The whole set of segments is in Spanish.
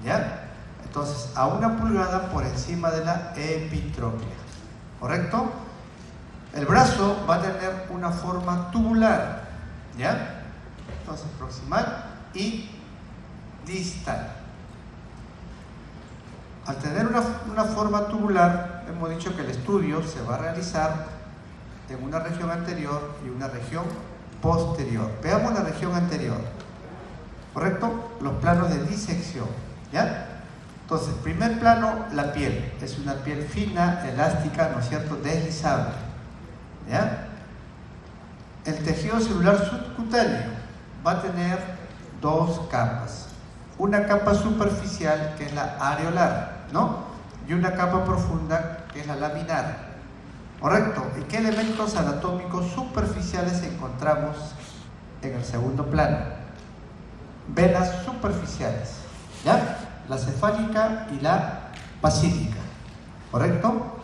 ¿ya? Entonces, a 1 pulgada por encima de la epitropia, ¿correcto? El brazo va a tener una forma tubular, ¿ya? Entonces, proximal y distal. Al tener una forma tubular, hemos dicho que el estudio se va a realizar en una región anterior y una región posterior. Veamos la región anterior, ¿correcto? Los planos de disección, ¿ya? Entonces, primer plano, la piel. Es una piel fina, elástica, ¿no es cierto?, deslizable, ¿ya? El tejido celular subcutáneo va a tener 2 capas. Una capa superficial, que es la areolar, ¿no? Y una capa profunda, que es la laminar. ¿Correcto? ¿Y qué elementos anatómicos superficiales encontramos en el segundo plano? Venas superficiales, ¿ya? La cefálica y la basílica, ¿correcto?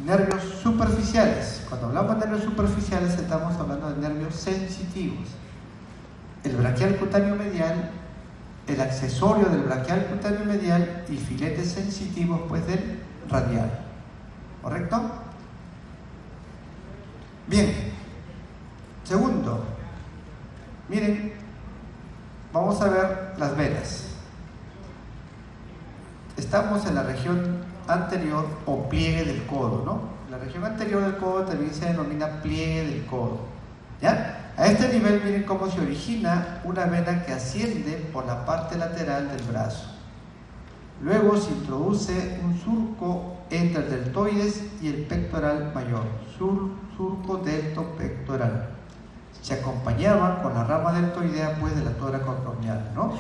Nervios superficiales. Cuando hablamos de nervios superficiales estamos hablando de nervios sensitivos. El braquial cutáneo medial, el accesorio del braquial cutáneo medial y filetes sensitivos pues del radial, ¿correcto? Bien, segundo, miren, vamos a ver las venas. Estamos en la región anterior o pliegue del codo, ¿no? La región anterior del codo también se denomina pliegue del codo, ¿ya? A este nivel miren cómo se origina una vena que asciende por la parte lateral del brazo. Luego se introduce un surco entre el deltoides y el pectoral mayor, surco deltopectoral. Se acompañaba con la rama deltoidea pues de la toracoacromial, ¿no?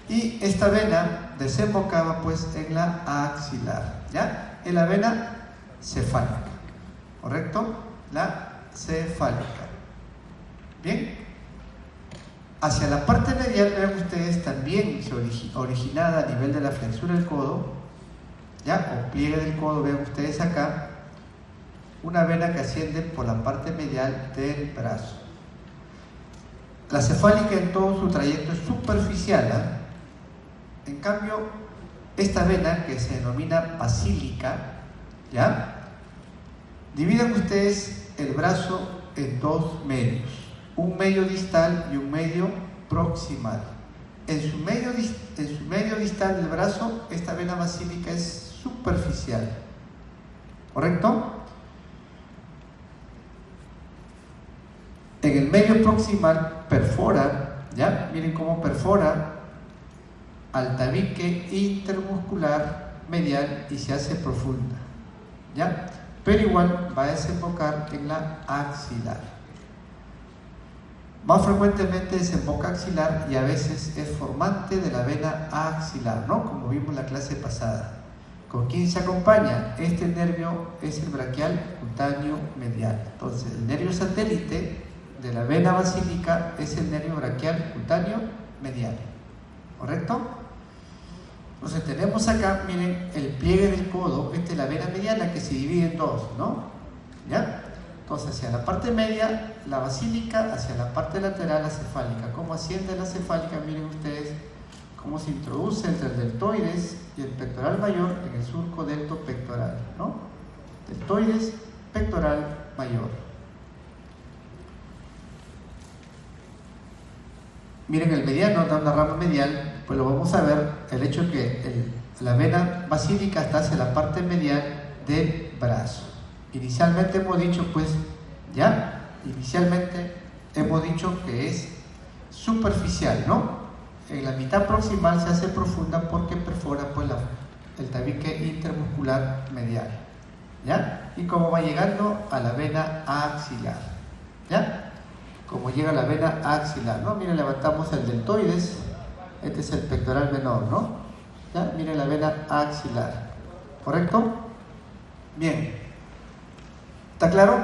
Y esta vena desembocaba pues en la axilar, ¿ya? En la vena cefálica, ¿correcto? La cefálica. Bien, hacia la parte medial, vean ustedes, también se originada a nivel de la flexura del codo, ¿ya? O pliegue del codo, vean ustedes acá, una vena que asciende por la parte medial del brazo. La cefálica en todo su trayecto es superficial, ¿eh? En cambio, esta vena, que se denomina basílica, ¿ya? Dividen ustedes el brazo en 2 medios. Un medio distal y un medio proximal. En su medio distal del brazo, esta vena basílica es superficial, ¿correcto? En el medio proximal perfora, ¿ya? Miren cómo perfora al tabique intermuscular medial y se hace profunda, ¿ya? Pero igual va a desembocar en la axilar. Más frecuentemente desemboca axilar y a veces es formante de la vena axilar, ¿no? Como vimos en la clase pasada. ¿Con quién se acompaña? Este nervio es el braquial cutáneo medial. Entonces, el nervio satélite de la vena basílica es el nervio braquial cutáneo medial, ¿correcto? Entonces, tenemos acá, miren, el pliegue del codo, esta es la vena mediana que se divide en 2, ¿no? ¿Ya? Entonces, hacia la parte media, la basílica, hacia la parte lateral, la cefálica. ¿Cómo asciende la cefálica? Miren ustedes cómo se introduce entre el deltoides y el pectoral mayor en el surco deltopectoral, ¿no? Deltoides, pectoral mayor. Miren el mediano, da una rama medial, pues lo vamos a ver, el hecho que la vena basílica está hacia la parte medial del brazo. Inicialmente hemos dicho, pues, ¿ya? Inicialmente hemos dicho que es superficial, ¿no? En la mitad proximal se hace profunda porque perfora, pues, el tabique intermuscular medial, ¿ya? Y como va llegando a la vena axilar, ¿ya? Como llega a la vena axilar, ¿no? Miren, levantamos el deltoides, este es el pectoral menor, ¿no? ¿Ya? Miren la vena axilar, ¿correcto? Bien. ¿Está claro?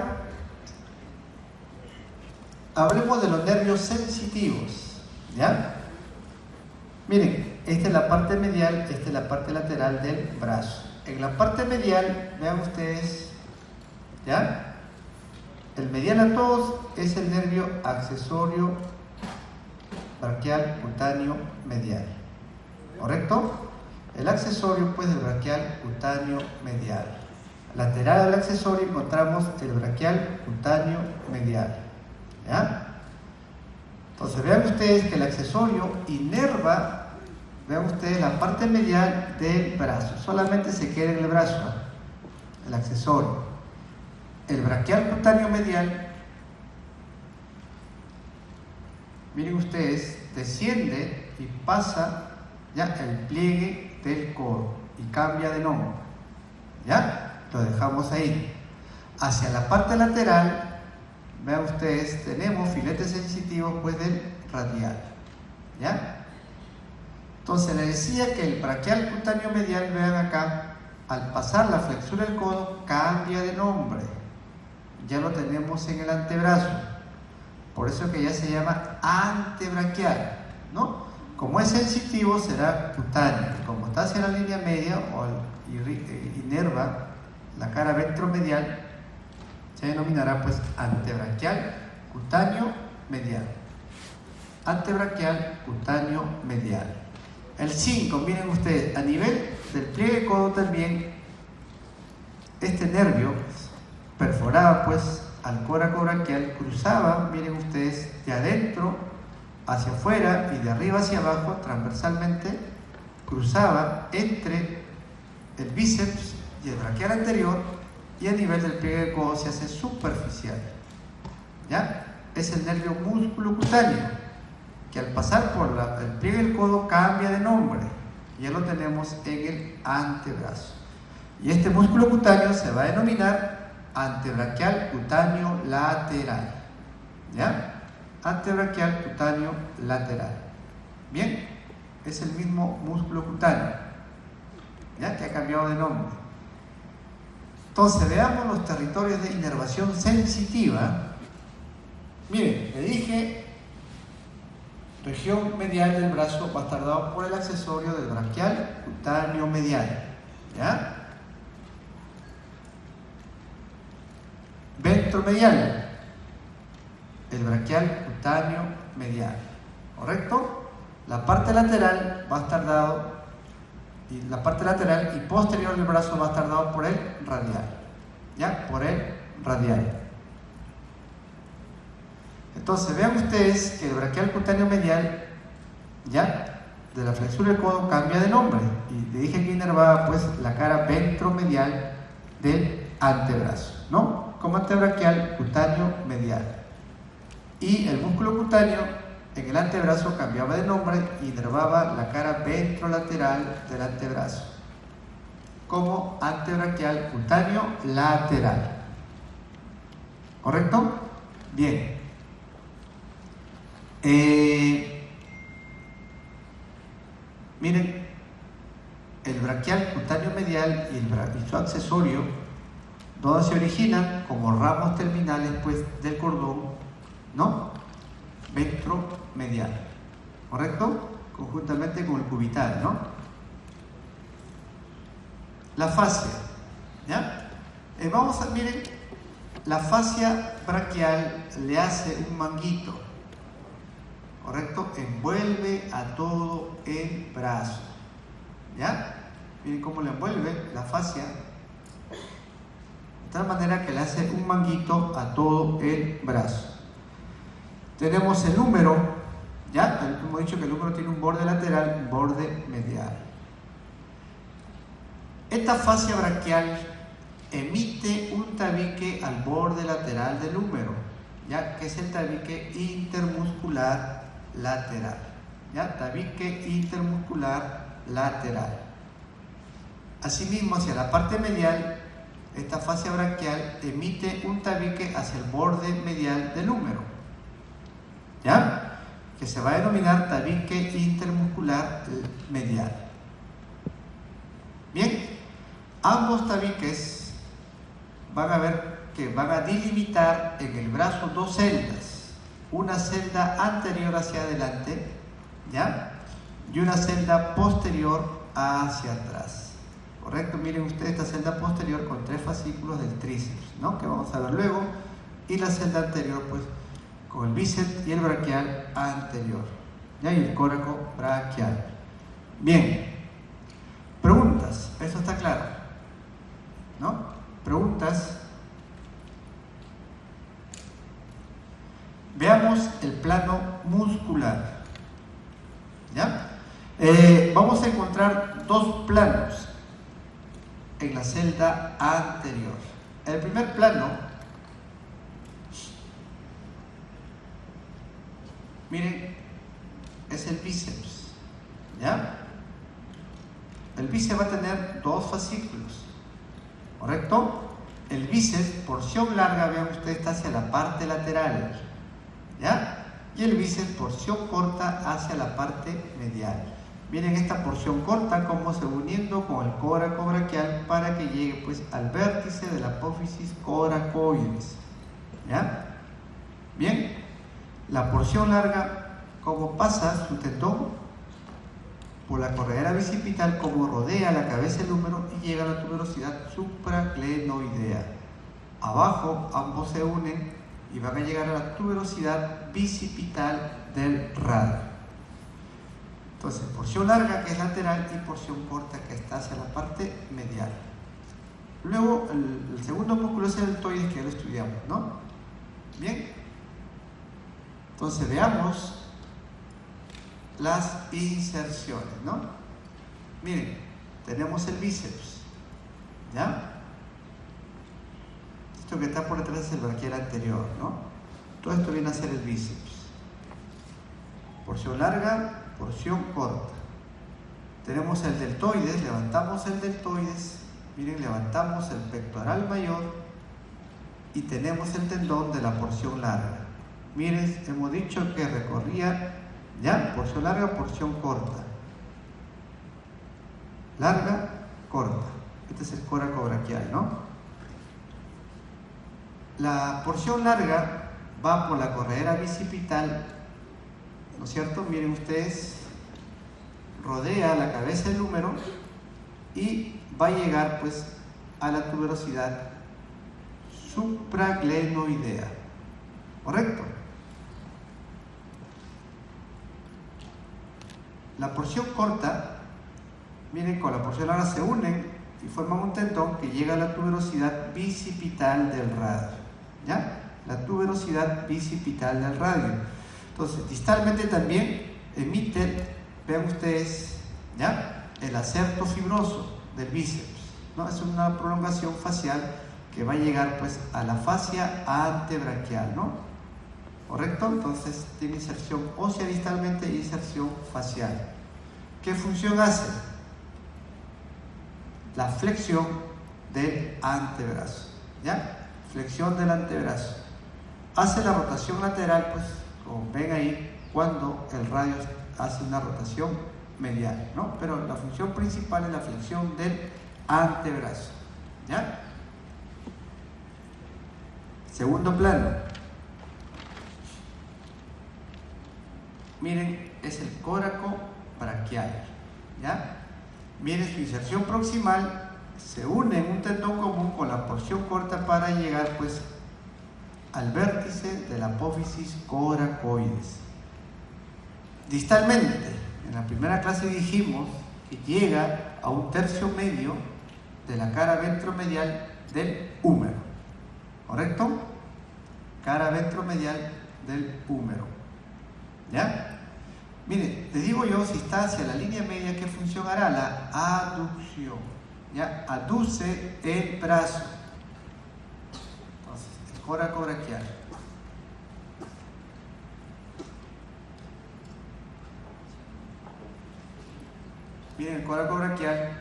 Hablemos de los nervios sensitivos, ¿ya? Miren, esta es la parte medial, esta es la parte lateral del brazo. En la parte medial, vean ustedes, ¿ya? El medial a todos es el nervio accesorio braquial cutáneo medial, ¿correcto? El el accesorio pues del braquial cutáneo medial. Lateral al accesorio encontramos el braquial cutáneo medial. ¿Ya? Entonces vean ustedes que el accesorio inerva, vean ustedes la parte medial del brazo, solamente se queda en el brazo, el accesorio. El braquial cutáneo medial, miren ustedes, desciende y pasa ya el pliegue del codo y cambia de nombre. ¿Ya? Lo dejamos ahí. Hacia la parte lateral, vean ustedes, tenemos filetes sensitivos pues del radial. ¿Ya? Entonces les decía que el braquial cutáneo medial, vean acá, al pasar la flexura del codo cambia de nombre. Ya lo tenemos en el antebrazo. Por eso que ya se llama antebraquial, ¿no? Como es sensitivo será cutáneo. Como está hacia la línea media o inerva la cara ventromedial, se denominará pues antebraquial cutáneo medial. Antebraquial cutáneo medial. El 5, miren ustedes, a nivel del pliegue codo también, este nervio perforaba pues al córaco braquial, cruzaba, miren ustedes, de adentro hacia afuera y de arriba hacia abajo, transversalmente, cruzaba entre el bíceps y el braquial anterior, y a nivel del pliegue del codo se hace superficial. ¿Ya? Es el nervio músculo cutáneo, que al pasar por el pliegue del codo cambia de nombre. Ya lo tenemos en el antebrazo. Y este músculo cutáneo se va a denominar antebraquial cutáneo lateral. ¿Ya? Antebraquial cutáneo lateral. Bien, es el mismo músculo cutáneo, ¿ya? Que ha cambiado de nombre. Entonces veamos los territorios de inervación sensitiva. Miren, le dije, región medial del brazo va a estar dado por el accesorio del braquial cutáneo medial. ¿Ya? Ventromedial, el braquial cutáneo medial, ¿correcto? La parte lateral va a estar dado, y la parte lateral y posterior del brazo va a estar dado por el radial, ¿ya? Por el radial. Entonces vean ustedes que el braquial cutáneo medial, ¿ya? De la flexura del codo cambia de nombre, y le dije que inervaba pues la cara ventromedial del antebrazo, ¿no? Como antebraquial cutáneo medial. Y el músculo cutáneo en el antebrazo cambiaba de nombre y inervaba la cara ventrolateral del antebrazo como antebraquial cutáneo lateral. ¿Correcto? Bien. Miren, el braquial cutáneo medial y su accesorio, donde se originan como ramos terminales pues del cordón, ¿no? Ventromedial, ¿correcto? Conjuntamente con el cubital, ¿no? La fascia, ¿ya? Vamos a, miren, la fascia braquial le hace un manguito, ¿correcto? Envuelve a todo el brazo, ¿ya? Miren cómo le envuelve la fascia, de tal manera que le hace un manguito a todo el brazo. Tenemos el húmero, ¿ya? Hemos dicho que el húmero tiene un borde lateral y un borde medial. Esta fascia braquial emite un tabique al borde lateral del húmero, ¿ya? Que es el tabique intermuscular lateral, ¿ya? Tabique intermuscular lateral. Asimismo, hacia la parte medial, esta fascia braquial emite un tabique hacia el borde medial del húmero, ¿ya? Que se va a denominar tabique intermuscular medial. Bien, ambos tabiques van a ver que van a delimitar en el brazo dos celdas, una celda anterior hacia adelante, ¿ya? Y una celda posterior hacia atrás. ¿Correcto? Miren ustedes esta celda posterior con 3 fascículos del tríceps, ¿no? Que vamos a ver luego, y la celda anterior pues con el bíceps y el braquial anterior, ¿ya? Y el córaco braquial. Bien, Vamos a encontrar dos planos en la celda anterior. El primer plano, miren, es el bíceps, ¿ya? El bíceps va a tener dos fascículos, ¿correcto? El bíceps, porción larga, vean ustedes, está hacia la parte lateral, ¿ya? Y el bíceps, porción corta, hacia la parte medial. Miren esta porción corta como se va uniendo con el coracobraquial para que llegue pues al vértice de la apófisis coracoides, ¿ya? Bien, la porción larga, como pasa su tendón por la corredera bicipital, como rodea la cabeza del húmero y llega a la tuberosidad supraclenoidea. Abajo ambos se unen y van a llegar a la tuberosidad bicipital del radio. Entonces, porción larga, que es lateral, y porción corta, que está hacia la parte medial. Luego, el segundo músculo es el deltoides, que ya lo estudiamos, ¿no? Bien. Entonces, veamos las inserciones, ¿no? Miren, tenemos el bíceps, ¿ya? Esto que está por detrás es el braquial anterior, ¿no? Todo esto viene a ser el bíceps. Porción larga, porción corta. Tenemos el deltoides, levantamos el deltoides, miren, levantamos el pectoral mayor y tenemos el tendón de la porción larga. Miren, hemos dicho que recorría, ya, porción larga, porción corta. Larga, corta. Este es el coracobraquial, ¿no? La porción larga va por la corredera bicipital, ¿no es cierto? Miren ustedes, rodea la cabeza del húmero y va a llegar pues a la tuberosidad supraclenoidea, ¿correcto? La porción corta, miren, con la porción larga se unen y forman un tendón que llega a la tuberosidad bicipital del radio, ¿ya? La tuberosidad bicipital del radio. Entonces, distalmente también emite, vean ustedes, ¿ya? El acerto fibroso del bíceps, ¿no? Es una prolongación facial que va a llegar pues a la fascia antebraquial, ¿no? ¿Correcto? Entonces tiene inserción ósea distalmente e inserción facial. ¿Qué función hace? La flexión del antebrazo, ¿ya? Flexión del antebrazo. Hace la rotación lateral, pues, como ven ahí, cuando el radio hace una rotación medial, ¿no? Pero la función principal es la flexión del antebrazo, ¿ya? Segundo plano. Miren, es el coracobraquial, ¿ya? Miren, su inserción proximal se une en un tendón común con la porción corta para llegar pues al vértice de la apófisis coracoides. Distalmente, en la primera clase dijimos que llega a un tercio medio de la cara ventromedial del húmero, ¿correcto? Cara ventromedial del húmero, ¿ya? Mire, te digo yo, si está hacia la línea media, ¿qué función hará? La aducción, ¿ya? Aduce el brazo. Entonces, el coracobraquial. Miren, el coracobraquial,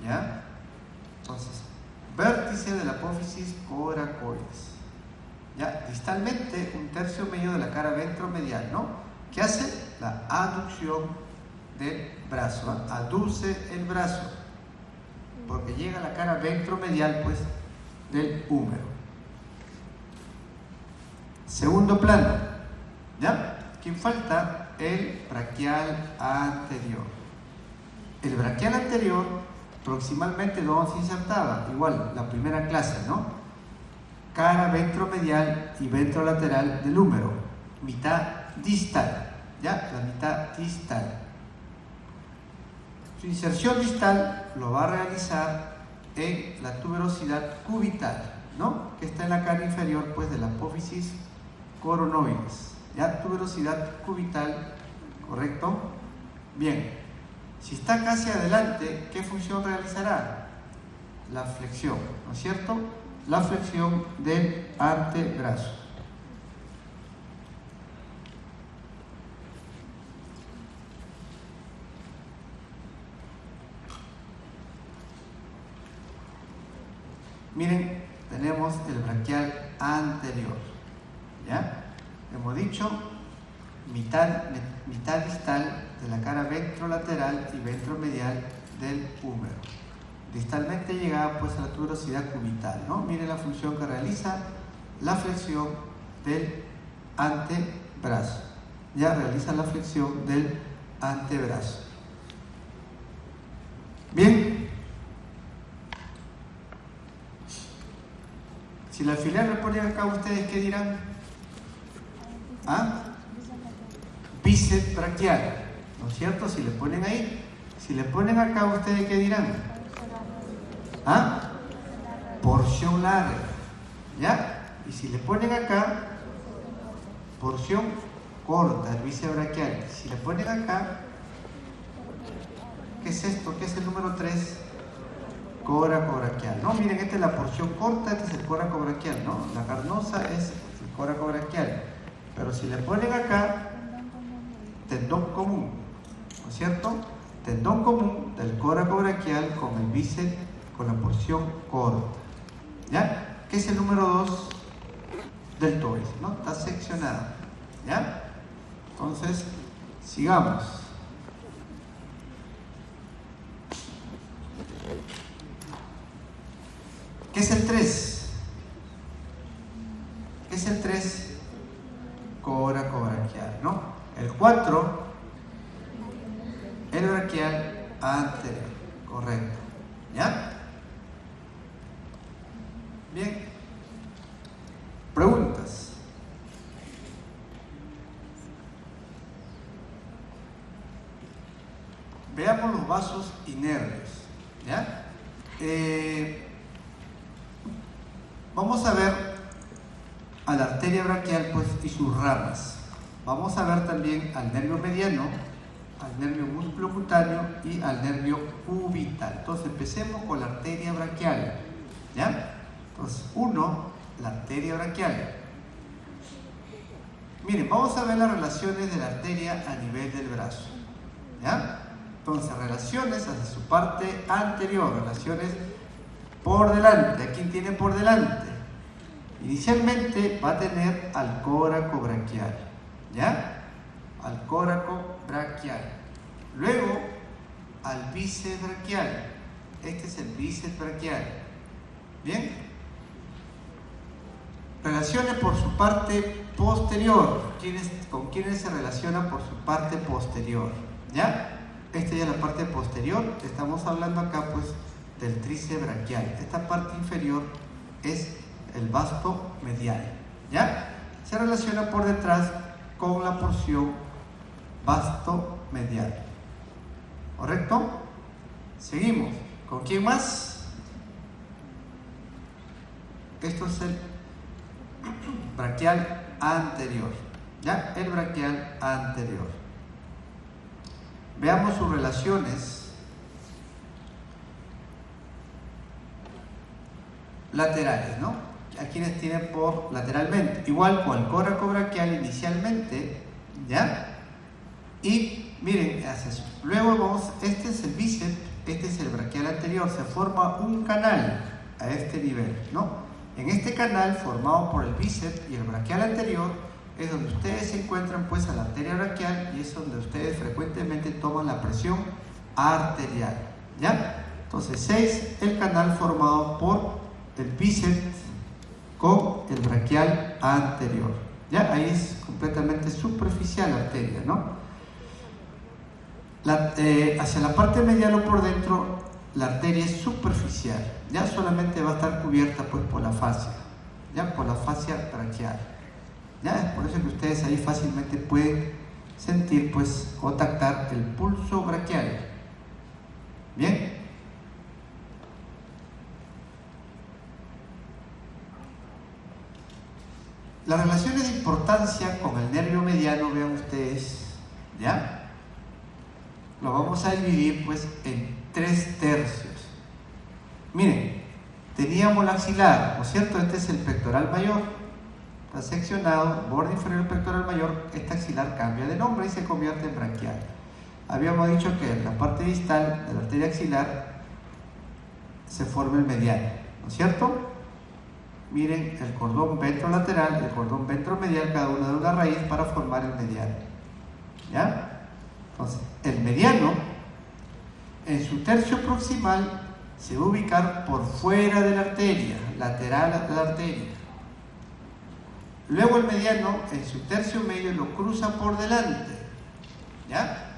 ¿ya? Entonces, vértice de la apófisis coracoides, ¿ya? Distalmente, un tercio medio de la cara ventromedial, ¿no? ¿Qué hace? La aducción del brazo, ¿eh? Aduce el brazo, porque llega a la cara ventromedial, pues, del húmero. Segundo plano, ¿ya? ¿Quién falta? El braquial anterior. El braquial anterior, proximalmente, ¿dónde se insertaba? Igual, la primera clase, ¿no? Cara ventromedial y ventrolateral del húmero, mitad distal, ¿ya? La mitad distal. Su inserción distal lo va a realizar en la tuberosidad cubital, ¿no? Que está en la cara inferior, pues, de la apófisis coronoides, ¿ya? Tuberosidad cubital, ¿correcto? Bien. Si está casi adelante, ¿qué función realizará? La flexión, ¿no es cierto? La flexión del antebrazo. Miren, tenemos el braquial anterior, ¿ya? Hemos dicho mitad distal de la cara ventrolateral y ventromedial del húmero. Distalmente llegada pues a la tuberosidad cubital, ¿no? Miren la función que realiza la flexión del antebrazo. Ya realiza la flexión del antebrazo. Bien. Si la alfiler le ponen acá, ¿ustedes qué dirán? ¿Ah? Bíceps braquial, ¿no es cierto? Si le ponen ahí. Si le ponen acá, ¿ustedes qué dirán? ¿Ah? Porción larga, ¿ya? Y si le ponen acá, porción corta, el bíceps braquial. Si le ponen acá, ¿qué es esto? ¿Qué es el número 3? Coracobraquial. No, miren, esta es la porción corta, este es el coracobraquial, ¿no? La carnosa es el coracobraquial. Pero si le ponen acá, tendón común, ¿no es cierto? Tendón común del coracobraquial con el bíceps, con la porción corta, ¿ya? Que es el número 2 del tobillo, ¿no? Está seccionado, ¿ya? Entonces, sigamos. ¿Qué es el 3? ¿Qué es el 3? Coracobraquial, ¿no? El 4, el braquial anterior, correcto, ¿ya? Bien. Preguntas. Veamos los vasos y nervios, ¿ya? Vamos a ver a la arteria braquial pues, y sus ramas. Vamos a ver también al nervio mediano, al nervio musculocutáneo y al nervio cubital. Entonces empecemos con la arteria braquial, ¿ya? Entonces, 1, la arteria braquial. Miren, vamos a ver las relaciones de la arteria a nivel del brazo, ¿ya? Entonces, relaciones hacia su parte anterior, relaciones por delante. ¿A quién tiene por delante? Inicialmente va a tener al coracobraquial, ¿ya? Al coracobraquial. Luego, al bíceps braquial. Este es el bíceps braquial. ¿Bien? Relaciones por su parte posterior. ¿Con quiénes se relaciona por su parte posterior? ¿Ya? Esta ya es la parte posterior. Estamos hablando acá, pues, del tríceps braquial. Esta parte inferior es el vasto medial, ¿ya? Se relaciona por detrás con la porción vasto medial. ¿Correcto? Seguimos. ¿Con quién más? Esto es el braquial anterior, ¿ya? El braquial anterior. Veamos sus relaciones laterales, ¿no? A quienes tienen por lateralmente, igual con el coracobraquial inicialmente, ¿ya? Y miren, hace eso. Luego vamos, este es el bíceps, este es el braquial anterior, se forma un canal a este nivel, ¿no? En este canal formado por el bíceps y el braquial anterior es donde ustedes se encuentran pues a la arteria braquial y es donde ustedes frecuentemente toman la presión arterial, ¿ya? Entonces 6, el canal formado por el bíceps con el braquial anterior, ¿ya? Ahí es completamente superficial la arteria, ¿no? Hacia la parte medial o por dentro la arteria es superficial, ya solamente va a estar cubierta pues por la fascia, ya por la fascia braquial, ya es por eso que ustedes ahí fácilmente pueden sentir pues o tactar el pulso braquial. Bien. Las relaciones de importancia con el nervio mediano, vean ustedes, ¿ya? lo vamos a dividir pues en 3 tercios. Miren, teníamos la axilar, ¿no es cierto? Este es el pectoral mayor, está seccionado, borde inferior del pectoral mayor. Esta axilar cambia de nombre y se convierte en branquial. Habíamos dicho que en la parte distal de la arteria axilar se forma el mediano, ¿no es cierto? Miren, el cordón ventrolateral y el cordón ventromedial, cada uno de una raíz para formar el mediano. ¿Ya? Entonces, el mediano, en su tercio proximal, se va a ubicar por fuera de la arteria, lateral de la arteria. Luego el mediano, en su tercio medio, lo cruza por delante. ¿Ya?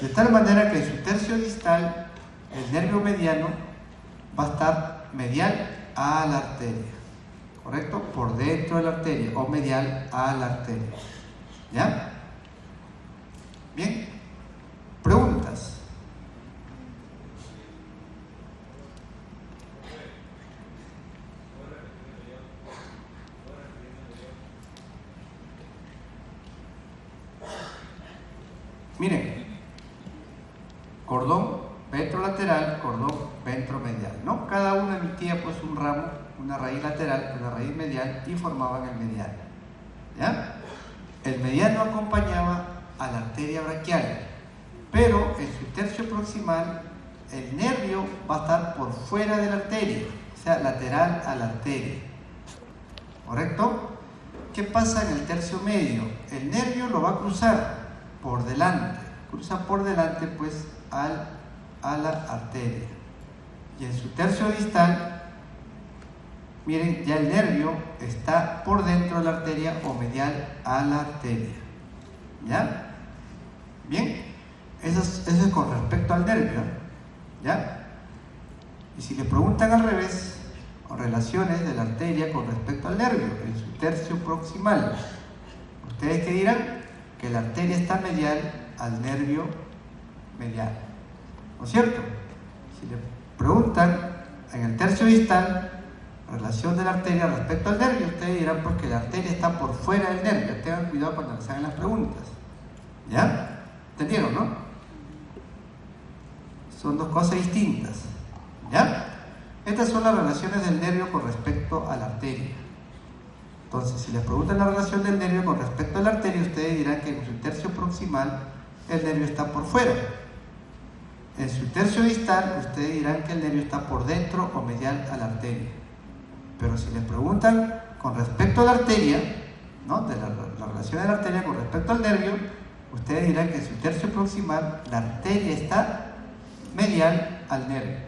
De tal manera que en su tercio distal, el nervio mediano va a estar medial a la arteria, ¿correcto? Por dentro de la arteria o medial a la arteria. ¿Ya? Bien. Preguntas. Miren, cordón ventrolateral, cordón ventromedial, ¿no? Cada uno emitía pues un ramo, una raíz lateral, una raíz medial y formaban el mediano. ¿Ya? El mediano acompañaba a la arteria braquial, pero en su tercio proximal el nervio va a estar por fuera de la arteria, o sea, lateral a la arteria, ¿correcto? ¿Qué pasa en el tercio medio? El nervio lo va a cruzar por delante, cruza por delante pues a la arteria, y en su tercio distal, miren, ya el nervio está por dentro de la arteria o medial a la arteria. ¿Ya? Bien, eso es con respecto al nervio. ¿Ya? Y si le preguntan al revés, o relaciones de la arteria con respecto al nervio, en su tercio proximal, ¿ustedes qué dirán? Que la arteria está medial al nervio medial, ¿no es cierto? Si le preguntan en el tercio distal, relación de la arteria respecto al nervio, ustedes dirán pues que la arteria está por fuera del nervio. Tengan cuidado cuando les hagan las preguntas. ¿Ya? ¿Entendieron, no? Son dos cosas distintas. ¿Ya? Estas son las relaciones del nervio con respecto a la arteria. Entonces, si les preguntan la relación del nervio con respecto a la arteria, ustedes dirán que en su tercio proximal el nervio está por fuera. En su tercio distal, ustedes dirán que el nervio está por dentro o medial a la arteria. Pero si les preguntan con respecto a la arteria, ¿no? De la relación de la arteria con respecto al nervio, ustedes dirán que en su tercio proximal la arteria está medial al nervio,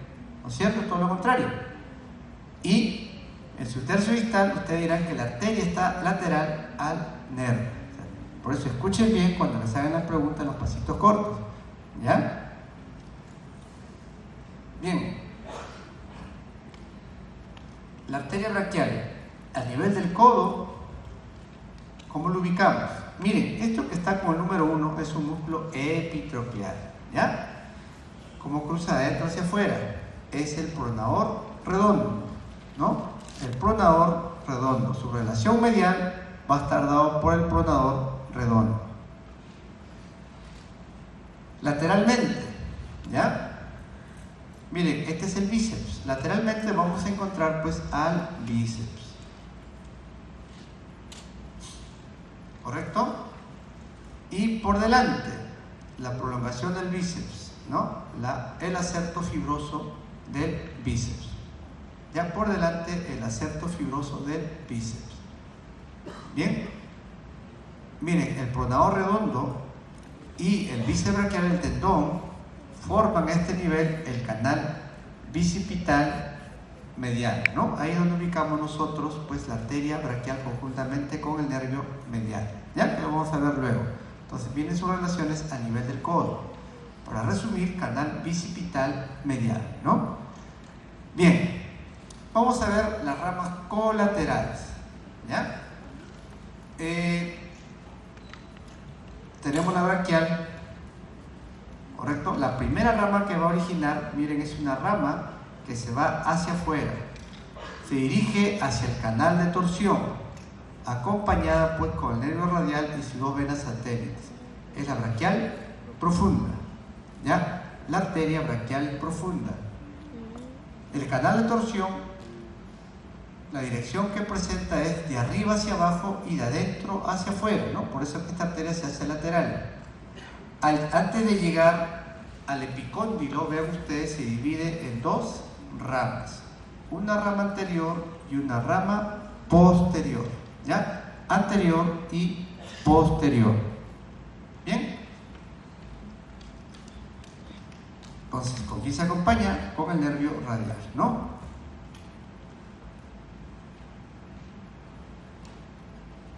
¿no es cierto? Es todo lo contrario. Y en su tercio distal, ustedes dirán que la arteria está lateral al nervio. Por eso escuchen bien cuando les hagan las preguntas en los pasitos cortos. ¿Ya? Bien. La arteria braquial, a nivel del codo, ¿cómo lo ubicamos? Miren, esto que está como el número 1 es un músculo epitropial. ¿Ya? ¿Cómo cruza de adentro hacia afuera? Es el pronador redondo, ¿no? El pronador redondo. Su relación medial va a estar dado por el pronador redondo. Lateralmente, ¿ya? Miren, este es el bíceps. Lateralmente vamos a encontrar pues al bíceps. ¿Correcto? Y por delante, la prolongación del bíceps, ¿no? El acerto fibroso del bíceps. Ya por delante, el acerto fibroso del bíceps. Bien. Miren, el pronador redondo y el bíceps braquial, el tendón, forman a este nivel el canal bicipital medial, ¿no? Ahí es donde ubicamos nosotros pues la arteria braquial conjuntamente con el nervio medial, ¿ya? Que lo vamos a ver luego. Entonces vienen sus relaciones a nivel del codo. Para resumir, canal bicipital medial, ¿no? Bien, vamos a ver las ramas colaterales, ¿ya? Tenemos la braquial, ¿correcto? La primera rama que va a originar, miren, es una rama que se va hacia afuera, se dirige hacia el canal de torsión, acompañada pues con el nervio radial y sus dos venas satélites. Es la braquial profunda, ¿ya? La arteria braquial profunda. El canal de torsión, la dirección que presenta es de arriba hacia abajo y de adentro hacia afuera, ¿no? Por eso es que esta arteria se hace lateral. Antes de llegar al epicóndilo, vean ustedes, se divide en dos ramas. Una rama anterior y una rama posterior, ¿ya? Anterior y posterior. ¿Bien? Entonces, ¿con quién se acompaña? Con el nervio radial, ¿no?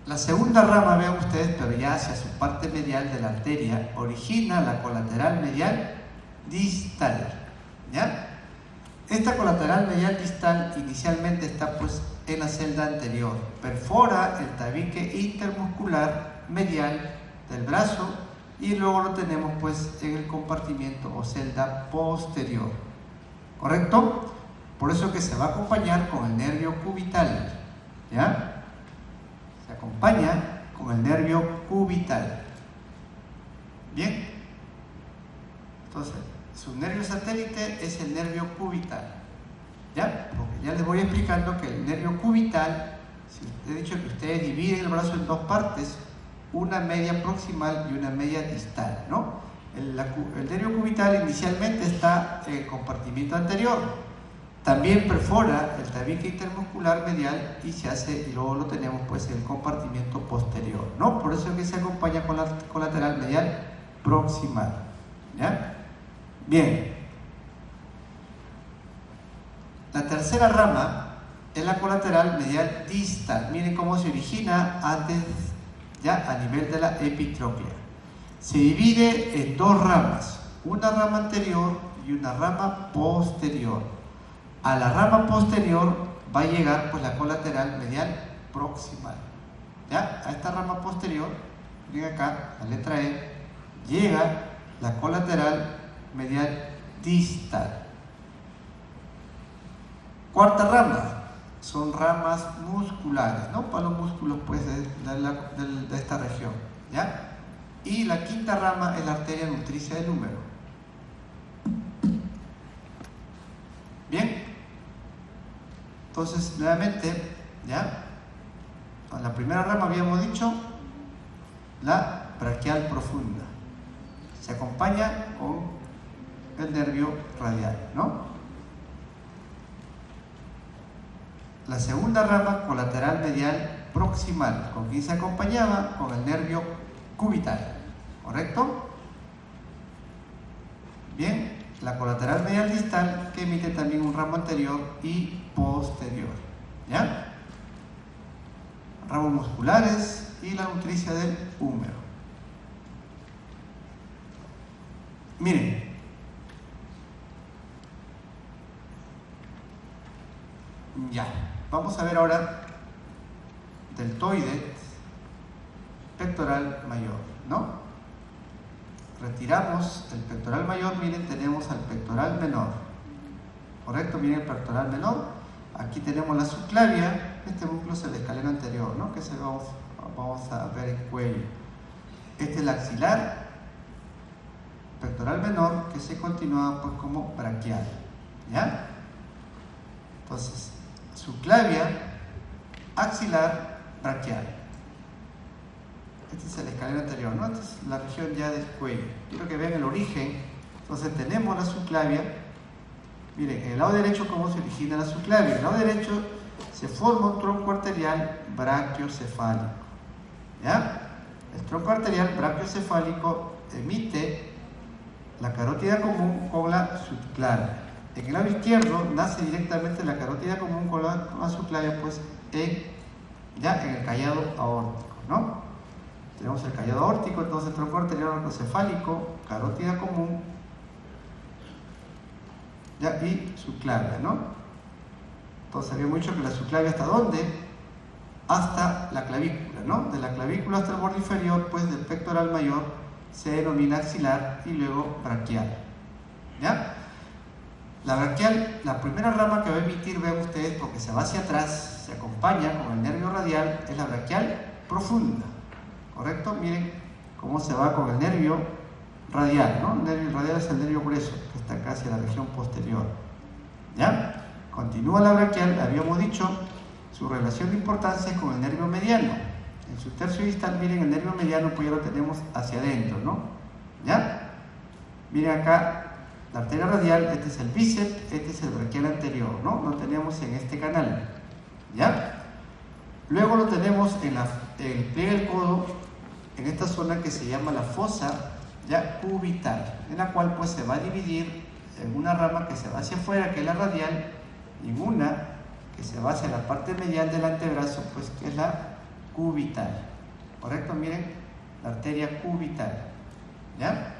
La segunda rama, vean ustedes, pero ya hacia su parte medial de la arteria, origina la colateral medial distal, ¿ya? Esta colateral medial distal inicialmente está pues en la celda anterior, perfora el tabique intermuscular medial del brazo y luego lo tenemos pues en el compartimiento o celda posterior, ¿correcto? Por eso que se va a acompañar con el nervio cubital, ¿ya? Se acompaña con el nervio cubital. Bien, entonces su nervio satélite es el nervio cubital, ¿ya? Porque ya les voy explicando que el nervio cubital, si he dicho que ustedes dividen el brazo en dos partes, una media proximal y una media distal, ¿no? El nervio cubital inicialmente está en el compartimento anterior, también perfora el tabique intermuscular medial y se hace, y luego lo tenemos pues en el compartimento posterior, ¿no? Por eso es que se acompaña con la colateral medial proximal, ¿ya? Bien, la tercera rama es la colateral medial distal. Miren cómo se origina antes, ya a nivel de la epitróclea. Se divide en dos ramas, una rama anterior y una rama posterior. A la rama posterior va a llegar pues la colateral medial proximal, ¿ya? A esta rama posterior, miren acá, la letra E, llega la colateral medial distal. Cuarta rama, son ramas musculares, ¿no? Para los músculos pues de esta región, ¿ya? Y la quinta rama es la arteria nutricia del húmero. Bien, entonces nuevamente, ¿ya? En la primera rama habíamos dicho la braquial profunda, se acompaña con el nervio radial, ¿no? La segunda rama, colateral medial proximal, ¿con quién se acompañaba? Con el nervio cubital, ¿correcto? Bien, la colateral medial distal que emite también un ramo anterior y posterior, ¿ya? Ramos musculares y la nutricia del húmero. Miren, ya, vamos a ver ahora deltoide pectoral mayor, ¿no? Retiramos el pectoral mayor, miren, tenemos al pectoral menor, ¿correcto? Miren el pectoral menor, aquí tenemos la subclavia, este músculo es el escaleno anterior, ¿no? Que vamos a ver el cuello. Este es el axilar, pectoral menor, que se continúa pues como braquial, ¿ya? Entonces, subclavia, axilar, braquial. Este es el escaleno anterior, ¿no? Esta es la región ya del cuello. Quiero que vean el origen. Entonces tenemos la subclavia. Miren, en el lado derecho cómo se origina la subclavia. En el lado derecho se forma un tronco arterial brachiocefálico, ¿ya? El tronco arterial brachiocefálico emite la carótida común con la subclavia. En el lado izquierdo nace directamente la carótida común con la subclavia, pues ya en el callado aórtico, ¿no? Tenemos el callado aórtico, entonces tronco arterial brachiocefálico, carótida común, ya, y subclavia, ¿no? Entonces habíamos dicho que la subclavia ¿hasta dónde? Hasta la clavícula, ¿no? De la clavícula hasta el borde inferior, pues del pectoral mayor se denomina axilar y luego braquial, ¿ya? La braquial, la primera rama que va a emitir, vean ustedes, porque se va hacia atrás, se acompaña con el nervio radial, es la braquial profunda, ¿correcto? Miren cómo se va con el nervio radial, ¿no? El nervio radial es el nervio grueso, que está acá hacia la región posterior. ¿Ya? Continúa la braquial, habíamos dicho, su relación de importancia es con el nervio mediano. En su tercio distal, miren, el nervio mediano pues ya lo tenemos hacia adentro, ¿no? ¿Ya? Miren acá, la arteria radial, este es el bíceps, este es el braquial anterior, ¿no? Lo tenemos en este canal, ¿ya? Luego lo tenemos en el pliegue del codo, en esta zona que se llama la fosa, ya, cubital, en la cual pues se va a dividir en una rama que se va hacia afuera, que es la radial, y en una que se va hacia la parte medial del antebrazo, pues que es la cubital. ¿Correcto? Miren, la arteria cubital, ¿ya?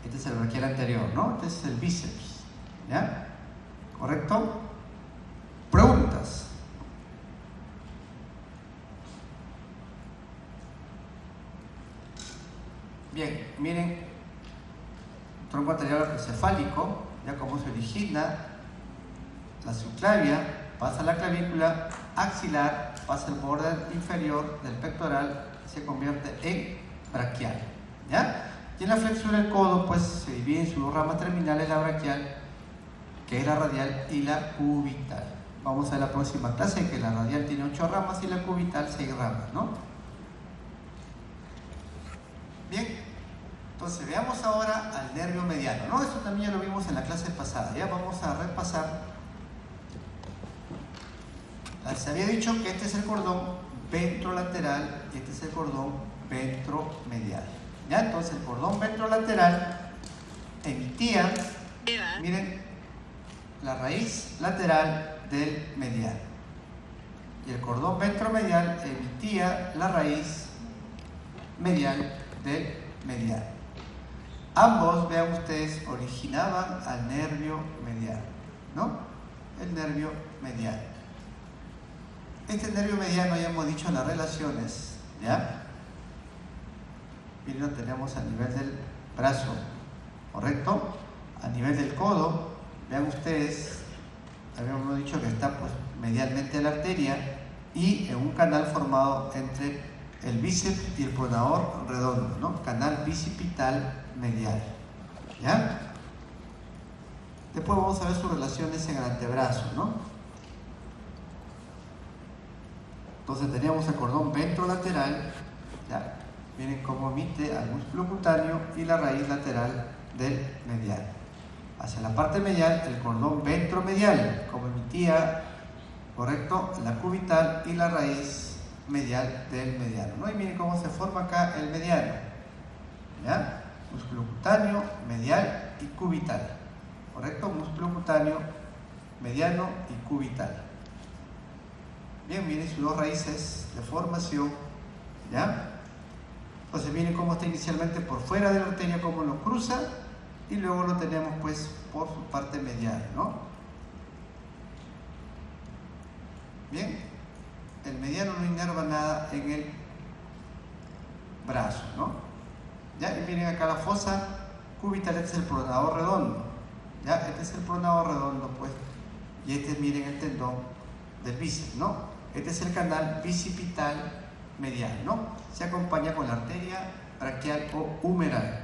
Este es el braquial anterior, ¿no? Este es el bíceps, ¿ya? ¿Correcto? Preguntas. Bien, miren, tronco anterior cefálico, ya cómo se origina, la subclavia pasa a la clavícula, axilar, pasa el borde inferior del pectoral, se convierte en braquial, ¿ya? Y en la flexura del codo, pues se divide en sus dos ramas terminales, la braquial, que es la radial, y la cubital. Vamos a ver la próxima clase, que la radial tiene 8 ramas y la cubital 6 ramas, ¿no? Bien, entonces veamos ahora al nervio mediano, ¿no? Esto también ya lo vimos en la clase pasada, ya vamos a repasar. Se había dicho que este es el cordón ventrolateral y este es el cordón ventromedial. ¿Ya? Entonces el cordón ventrolateral emitía, miren, la raíz lateral del medial. Y el cordón ventromedial emitía la raíz medial del medial. Ambos, vean ustedes, originaban al nervio medial, ¿no? El nervio medial. Este nervio mediano, ya hemos dicho las relaciones, ¿ya? Miren, lo tenemos a nivel del brazo, ¿correcto? A nivel del codo, vean ustedes, habíamos dicho que está pues medialmente la arteria y en un canal formado entre el bíceps y el pronador redondo, ¿no? Canal bicipital medial, ¿ya? Después vamos a ver sus relaciones en el antebrazo, ¿no? Entonces teníamos el cordón ventrolateral, ¿ya? Miren cómo emite al músculo cutáneo y la raíz lateral del medial. Hacia la parte medial, el cordón ventromedial, como emitía, correcto, la cubital y la raíz medial del mediano, ¿no? Y miren cómo se forma acá el mediano, ¿ya? Músculo cutáneo, medial y cubital, correcto, músculo cutáneo, mediano y cubital. Bien, miren sus dos raíces de formación, ¿ya? Entonces miren cómo está inicialmente por fuera de la arteria, cómo lo cruza, y luego lo tenemos pues por su parte medial, ¿no? Bien, el mediano no inerva nada en el brazo, ¿no? ¿Ya? Y miren acá la fosa cubital, este es el pronador redondo, ¿ya? Este es el pronador redondo, pues, y este, miren, el tendón del bíceps, ¿no? Este es el canal bicipital medial, ¿no? Se acompaña con la arteria braquial o humeral.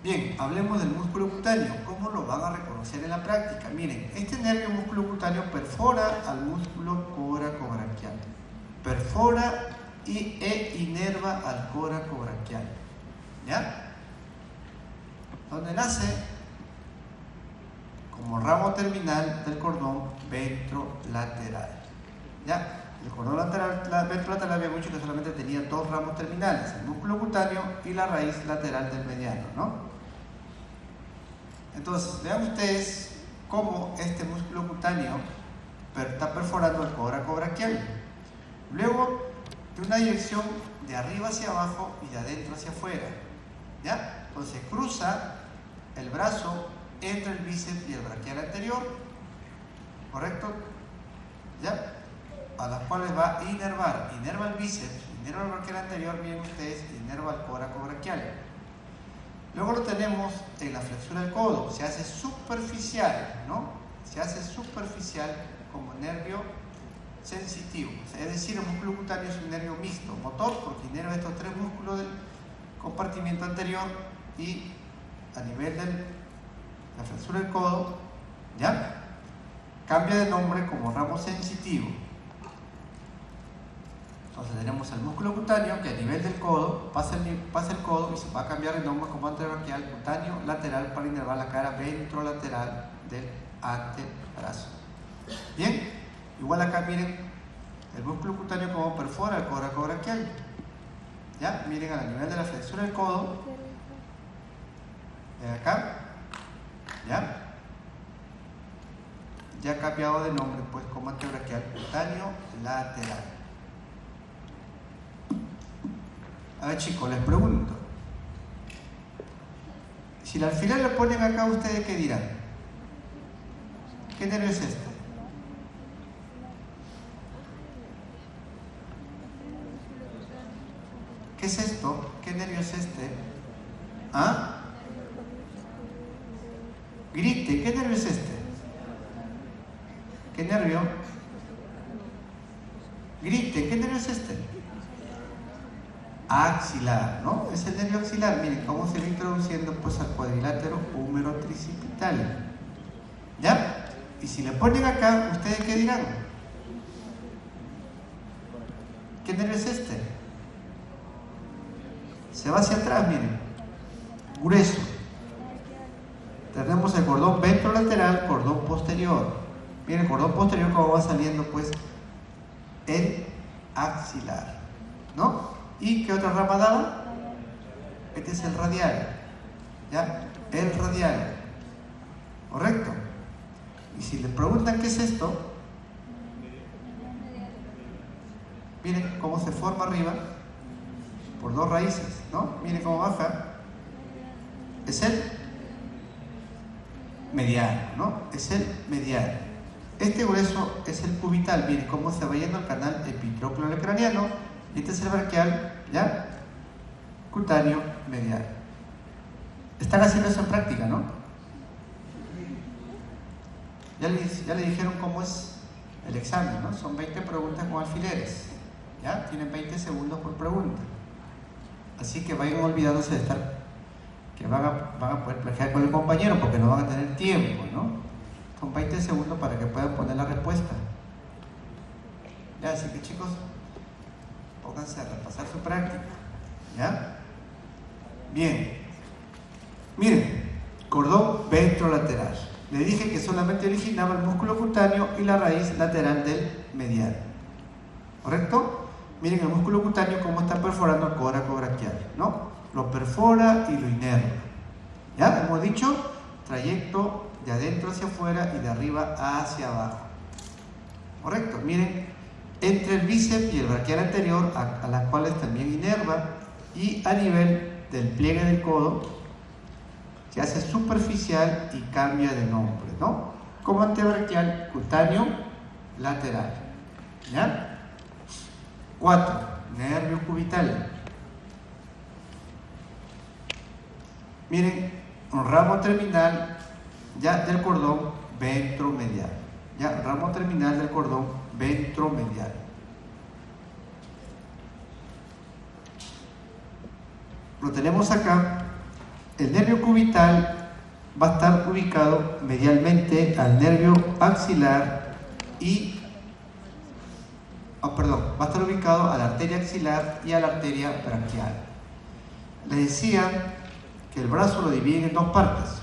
Bien, hablemos del músculo cutáneo. ¿Cómo lo van a reconocer en la práctica? Miren, este nervio músculo cutáneo perfora al músculo coracobraquial. Perfora e inerva al coracobraquial, ¿ya? Donde nace como ramo terminal del cordón ventrolateral, ¿ya? El cordón ventrolateral había dicho que solamente tenía 2 ramos terminales, el músculo cutáneo y la raíz lateral del mediano, ¿no? Entonces, vean ustedes cómo este músculo cutáneo está perforando el coracobraquial. Luego, de una dirección de arriba hacia abajo y de adentro hacia afuera, ¿ya? Entonces, cruza el brazo entre el bíceps y el braquial anterior, ¿correcto? ¿Ya? A las cuales va a inervar el bíceps, inerva el braquial anterior, miren ustedes, inerva el coracobraquial. Luego lo tenemos en la flexura del codo, se hace superficial, ¿no? Se hace superficial como nervio sensitivo. Es decir, el músculo cutáneo es un nervio mixto, motor, porque inerva estos tres músculos del compartimiento anterior y a nivel de la flexura del codo, ¿ya? Cambia de nombre como ramo sensitivo. Entonces tenemos el músculo cutáneo que a nivel del codo pasa el codo y se va a cambiar de nombre como antebraquial, cutáneo lateral, para inervar la cara ventrolateral del antebrazo. Bien, igual acá miren el músculo cutáneo como perfora el coracobraquial. Ya, miren a nivel de la flexura del codo, de acá, ya ha cambiado de nombre pues como antebraquial, cutáneo lateral. A ver chicos, les pregunto, si el alfiler lo ponen acá, ¿ustedes qué dirán? ¿Qué nervio es este? ¿Qué es esto? ¿Qué nervio es este? ¿Ah? Grite, ¿qué nervio es este? ¿Qué nervio? Grite, ¿qué nervio es este? Axilar, ¿no? Es el nervio axilar. Miren cómo se va introduciendo pues al cuadrilátero húmero tricipital. ¿Ya? Y si le ponen acá, ¿ustedes qué dirán? ¿Qué nervio es este? Se va hacia atrás, miren. Grueso. Tenemos el cordón ventrolateral, cordón posterior. Miren, el cordón posterior como va saliendo pues el axilar, ¿no? ¿Y qué otra rama daba? Este es el radial, ¿ya? El radial, ¿correcto? Y si le preguntan qué es esto, miren cómo se forma arriba por dos raíces, ¿no? Miren cómo baja. Es el mediano, ¿no? Es el mediano. Este grueso es el cubital. Miren cómo se va yendo el canal epitrócleo-craneano. Y este es el braquial, ¿ya? Cutáneo medial. Están haciendo eso en práctica, ¿no? Ya le dijeron cómo es el examen, ¿no? Son 20 preguntas con alfileres, ¿ya? Tienen 20 segundos por pregunta. Así que vayan olvidándose de estar, que van a poder plagiar con el compañero porque no van a tener tiempo, ¿no? Son 20 segundos para que puedan poner la respuesta. Ya, así que chicos, pónganse a repasar su práctica, ¿ya? Bien. Miren, cordón ventrolateral. Le dije que solamente originaba el músculo cutáneo y la raíz lateral del medial, ¿correcto? Miren el músculo cutáneo cómo está perforando el coracobraquial, ¿no? Lo perfora y lo inerva. ¿Ya? Hemos dicho, trayecto de adentro hacia afuera y de arriba hacia abajo. ¿Correcto? Miren, entre el bíceps y el braquial anterior, a las cuales también inerva, y a nivel del pliegue del codo, se hace superficial y cambia de nombre, ¿no? Como antebraquial cutáneo lateral. ¿Ya? 4. Nervio cubital. Miren, un ramo terminal ya del cordón ventromedial. Ya, ramo terminal del cordón ventromedial. Lo tenemos acá. El nervio cubital va a estar ubicado medialmente al nervio axilar y va a estar ubicado a la arteria axilar y a la arteria braquial. Les decía que el brazo lo dividen en dos partes,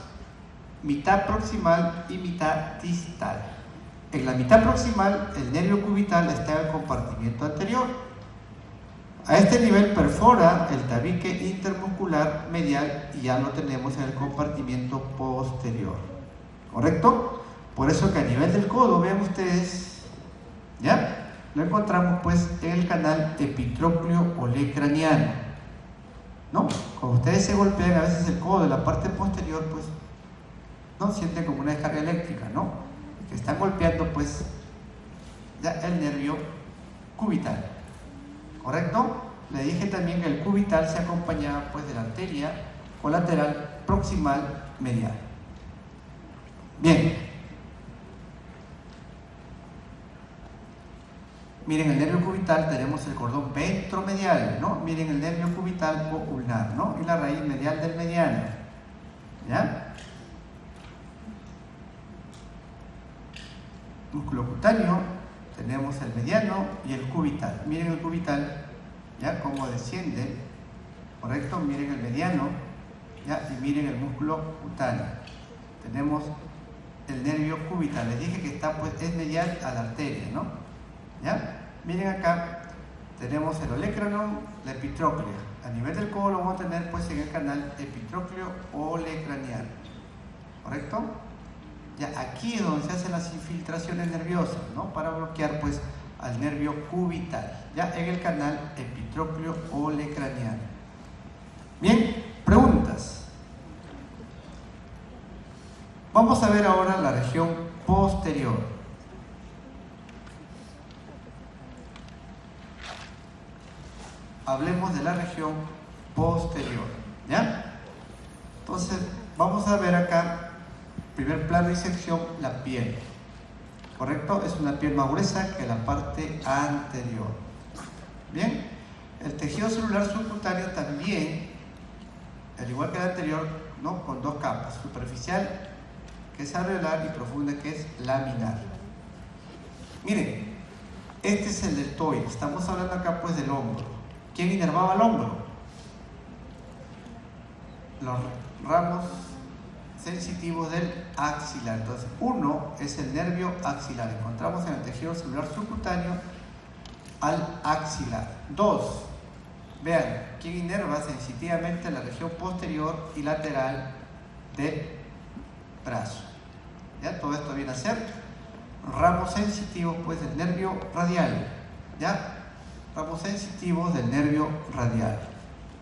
mitad proximal y mitad distal. En la mitad proximal, el nervio cubital está en el compartimiento anterior. A este nivel perfora el tabique intermuscular medial y ya lo tenemos en el compartimiento posterior. ¿Correcto? Por eso que a nivel del codo, vean ustedes, ¿ya? Lo encontramos pues en el canal epitrócleo olecraniano, ¿no? Cuando ustedes se golpean a veces el codo de la parte posterior, pues, ¿no? Sienten como una descarga eléctrica, ¿no? Que están golpeando pues ya el nervio cubital. ¿Correcto? Le dije también que el cubital se acompañaba pues de la arteria colateral proximal medial. Bien. miren el nervio cubital, tenemos el cordón ventromedial, ¿no? Miren el nervio cubital o ulnar, ¿no? Y la raíz medial del mediano, ¿ya? Músculo cutáneo, tenemos el mediano y el cubital. Miren el cubital, ¿ya? Cómo desciende, ¿correcto? Miren el mediano, ¿ya? Y miren el músculo cutáneo. Tenemos el nervio cubital. Les dije que está, pues, es medial a la arteria, ¿no? ¿Ya? Miren acá, tenemos el olecranon, la epitróclea. A nivel del codo lo vamos a tener, pues, en el canal epitrócleo olecraneal, ¿correcto? Ya aquí es donde se hacen las infiltraciones nerviosas, ¿no? Para bloquear, pues, al nervio cubital, ya en el canal epitrócleo olecraneal. Bien, preguntas. Vamos a ver ahora la región posterior. Hablemos de la región posterior, ¿ya? Entonces, vamos a ver acá, primer plano y sección, la piel, ¿correcto? Es una piel más gruesa que la parte anterior. Bien, el tejido celular subcutáneo también, al igual que el anterior, ¿no? Con dos capas, superficial, que es alveolar, y profunda, que es laminar. Miren, este es el deltoide. Estamos hablando acá, pues, del hombro. ¿Quién inervaba el hombro? Los ramos sensitivos del axilar. Entonces, uno es el nervio axilar. Encontramos en el tejido celular subcutáneo al axilar. Dos, vean, ¿quién inerva sensitivamente la región posterior y lateral del brazo? ¿Ya? Todo esto viene a ser ramos sensitivos, pues, del nervio radial. ¿Ya? Ramos sensitivos del nervio radial.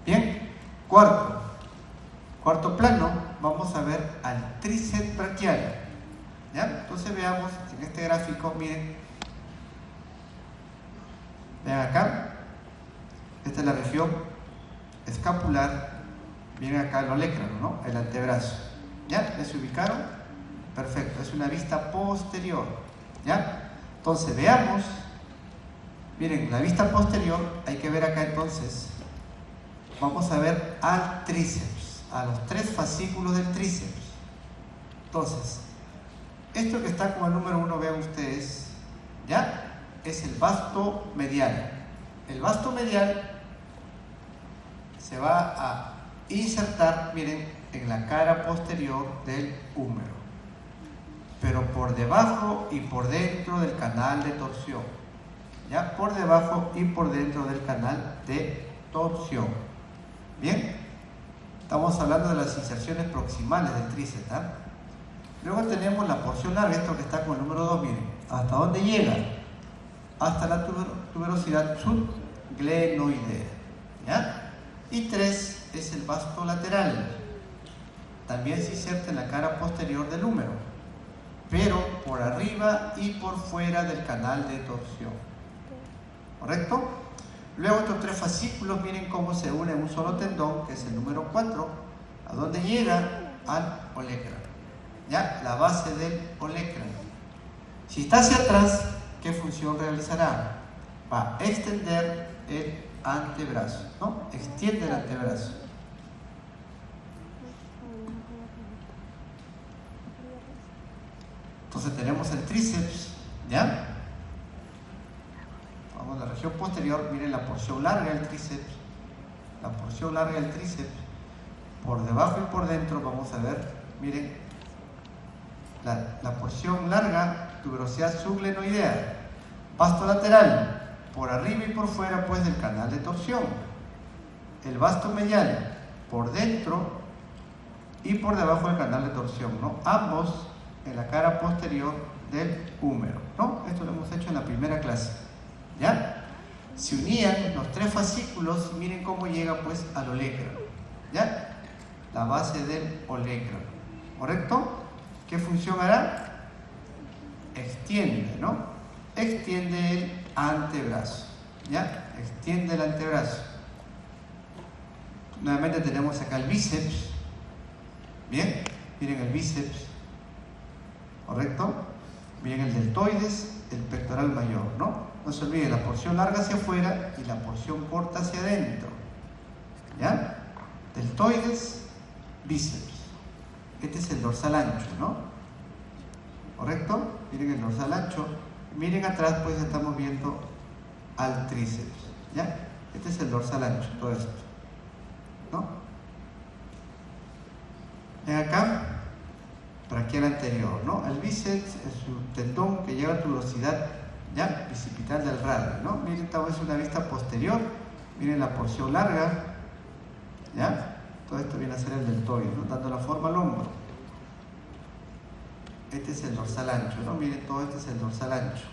Bien, cuarto plano, vamos a ver al tríceps braquial. ¿Ya? Entonces veamos en este gráfico, miren, vean acá, esta es la región escapular, miren acá el olecrano, ¿no? El antebrazo. ¿Ya? ¿Ya se ubicaron? Perfecto, es una vista posterior. ¿Ya? Entonces veamos. Miren, la vista posterior, hay que ver acá entonces, vamos a ver al tríceps, a los 3 fascículos del tríceps. Entonces, esto que está como el número 1, vean ustedes, ¿ya? Es el vasto medial. El vasto medial se va a insertar, miren, en la cara posterior del húmero, pero por debajo y por dentro del canal de torsión. ¿Ya? Por debajo y por dentro del canal de torsión. Bien, estamos hablando de las inserciones proximales del tríceps, ¿eh? Luego tenemos la porción larga, esto que está con el número 2, miren, ¿hasta dónde llega? Hasta la tuberosidad subglenoidea, ¿ya? Y 3 es el vasto lateral, también se inserta en la cara posterior del húmero, pero por arriba y por fuera del canal de torsión. ¿Correcto? Luego estos 3 fascículos, miren cómo se unen en un solo tendón, que es el número 4, a donde llega al olecrano. ¿Ya? La base del olecrano. Si está hacia atrás, ¿qué función realizará? Va a extender el antebrazo, ¿no? Extiende el antebrazo. Entonces tenemos el tríceps, ¿ya? Vamos a la región posterior, miren la porción larga del tríceps, la porción larga del tríceps, por debajo y por dentro, vamos a ver, miren, la porción larga, tuberosidad subglenoidea, vasto lateral, por arriba y por fuera, pues, del canal de torsión, el vasto medial, por dentro y por debajo del canal de torsión, ¿no? Ambos en la cara posterior del húmero, ¿no? Esto lo hemos hecho en la primera clase. ¿Ya? Se unían los 3 fascículos y miren cómo llega, pues, al olecrano. ¿Ya? La base del olecrano. ¿Correcto? ¿Qué función hará? Extiende, ¿no? Extiende el antebrazo. ¿Ya? Extiende el antebrazo. Nuevamente tenemos acá el bíceps. Bien, miren el bíceps. ¿Correcto? Miren el deltoides, el pectoral mayor, ¿no? No se olviden, la porción larga hacia afuera y la porción corta hacia adentro. ¿Ya? Deltoides, bíceps. Este es el dorsal ancho, ¿no? ¿Correcto? Miren el dorsal ancho. Miren atrás, pues estamos viendo al tríceps. ¿Ya? Este es el dorsal ancho, todo esto, ¿no? Ven acá, braquial anterior, ¿no? El bíceps es un tendón que lleva a tuberosidad, ¿ya? Bicipital del radio, ¿no? Miren, esta es una vista posterior. Miren la porción larga, ¿ya? Todo esto viene a ser el deltoide, ¿no? Dando la forma al hombro. Este es el dorsal ancho, ¿no? Miren, todo este es el dorsal ancho,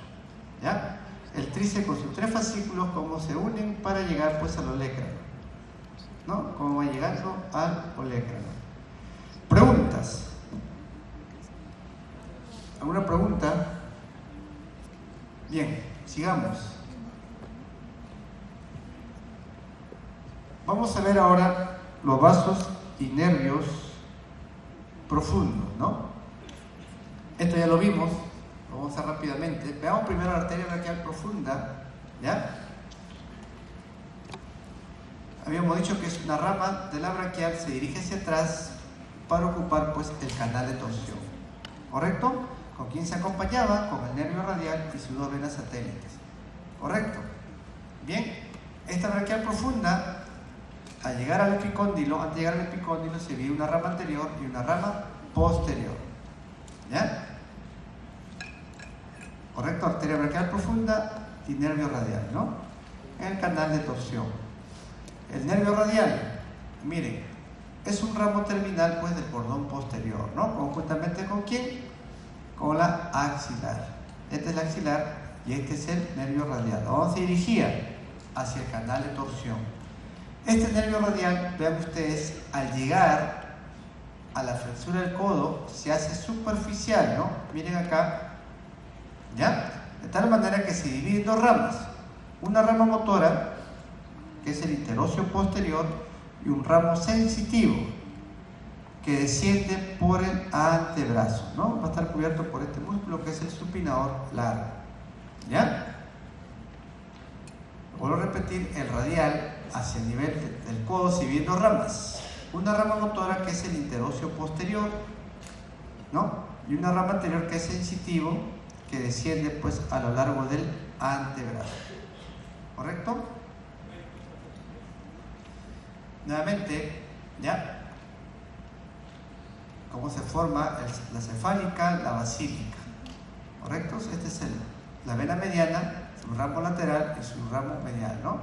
¿ya? El tríceps con sus 3 fascículos, cómo se unen para llegar pues al olecrano, ¿no? Cómo va llegando al olecrano. Preguntas. ¿Alguna pregunta? Bien, sigamos. Vamos a ver ahora los vasos y nervios profundos, ¿no? Esto ya lo vimos, lo vamos a hacer rápidamente. Veamos primero la arteria braquial profunda, ¿ya? Habíamos dicho que es una rama de la braquial, se dirige hacia atrás para ocupar pues el canal de torsión, ¿correcto? ¿Con quién se acompañaba? Con el nervio radial y sus 2 venas satélites, ¿correcto? Bien, esta braquial profunda, al llegar al epicóndilo, antes de llegar al epicóndilo se divide una rama anterior y una rama posterior, ¿ya? ¿Correcto? Arteria braquial profunda y nervio radial, ¿no? En el canal de torsión. El nervio radial, miren, es un ramo terminal pues del cordón posterior, ¿no? Conjuntamente con ¿quién? Con la axilar. Este es la axilar y este es el nervio radial. ¿A dónde se dirigía? Hacia el canal de torsión. Este nervio radial, vean ustedes, al llegar a la flexura del codo se hace superficial, ¿no? Miren acá, ¿ya? De tal manera que se divide en 2 ramas. Una rama motora, que es el interóseo posterior, y un ramo sensitivo, que desciende por el antebrazo, ¿no? Va a estar cubierto por este músculo que es el supinador largo, ¿ya? Vuelvo a repetir, el radial hacia el nivel del codo se divide en 2 ramas. Una rama motora que es el interóseo posterior, ¿no? Y una rama anterior que es sensitivo, que desciende pues a lo largo del antebrazo, ¿correcto? Nuevamente, ¿ya? ¿Cómo se forma la cefálica, la basílica? ¿Correcto? Esta es la vena mediana, su ramo lateral y su ramo medial, ¿no?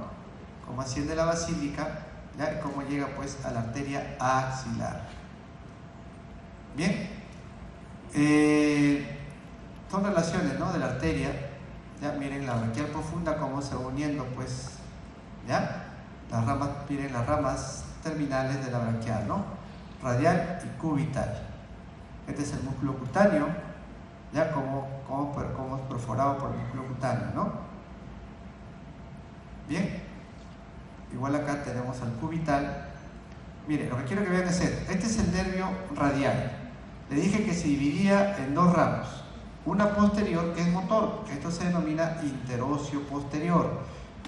Cómo asciende la basílica, ¿ya? Y cómo llega pues a la arteria axilar. Bien. Son relaciones, ¿no? De la arteria. Ya miren la braquial profunda cómo se va uniendo pues, ¿ya? Las ramas, miren las ramas terminales de la braquial, ¿no? Radial y cubital. Este es el músculo cutáneo, ya como es perforado por el músculo cutáneo, ¿no? Bien, igual acá tenemos al cubital. Miren, lo que quiero que vean es esto. Este es el nervio radial. Le dije que se dividía en 2 ramos. Una posterior que es motor, esto se denomina interóseo posterior,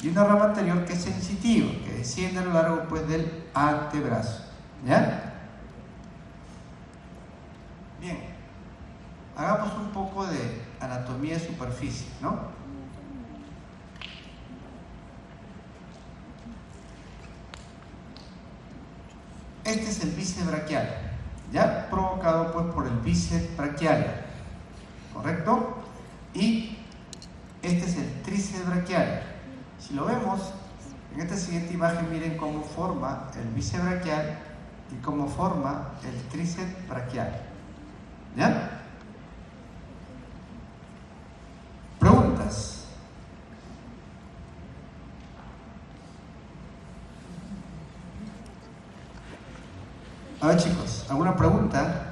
y una rama anterior que es sensitiva, que desciende a lo largo pues del antebrazo, ¿ya? Bien, hagamos un poco de anatomía de superficie, ¿no? Este es el bíceps braquial, ¿ya? Provocado pues por el bíceps braquial, ¿correcto? Y este es el tríceps braquial. Si lo vemos en esta siguiente imagen, miren cómo forma el bíceps braquial y cómo forma el tríceps braquial, ¿ya? Preguntas. A ver, chicos, ¿alguna pregunta?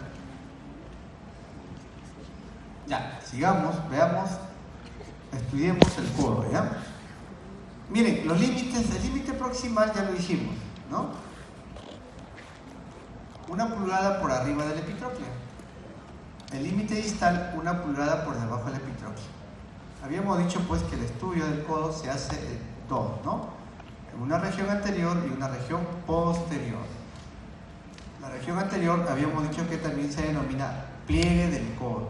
Ya, sigamos, veamos, estudiemos el codo, ¿ya? Miren, los límites, el límite proximal ya lo dijimos, ¿no? 1 pulgada por arriba del epitrócleo. El límite distal, 1 pulgada por debajo del epitrócleo. habíamos dicho pues que el estudio del codo se hace en dos, ¿no? En una región anterior y una región posterior. La región anterior habíamos dicho que también se denomina pliegue del codo,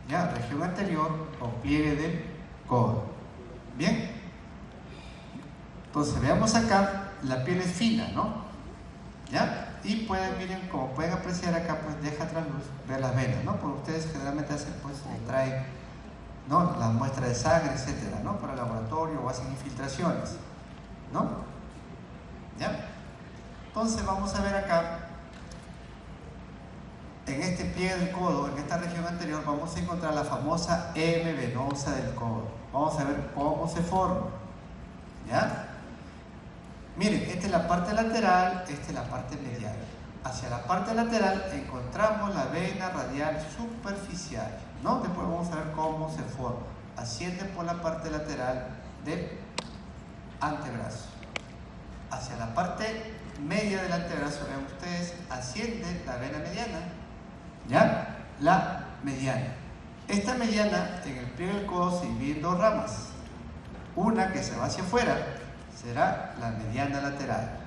¿ya? Región anterior o pliegue del codo. Bien, entonces veamos acá, la piel es fina, ¿no? ¿Ya? Y pueden, miren, como pueden apreciar acá, pues deja trasluz ver las venas, ¿no? Porque ustedes generalmente hacen, pues, traen, ¿no?, las muestras de sangre, etcétera, ¿no?, para el laboratorio, o hacen infiltraciones, ¿no? ¿Ya? Entonces vamos a ver acá, en este pliegue del codo, en esta región anterior, vamos a encontrar la famosa M venosa del codo. Vamos a ver cómo se forma, ¿ya? Miren, esta es la parte lateral, esta es la parte medial. Hacia la parte lateral encontramos la vena radial superficial, ¿no? Después vamos a ver cómo se forma. Asciende por la parte lateral del antebrazo. Hacia la parte media del antebrazo, vean ustedes, asciende la vena mediana, ¿ya? La mediana. Esta mediana en el pliegue del codo se divide en dos ramas. Una que se va hacia afuera será la mediana lateral.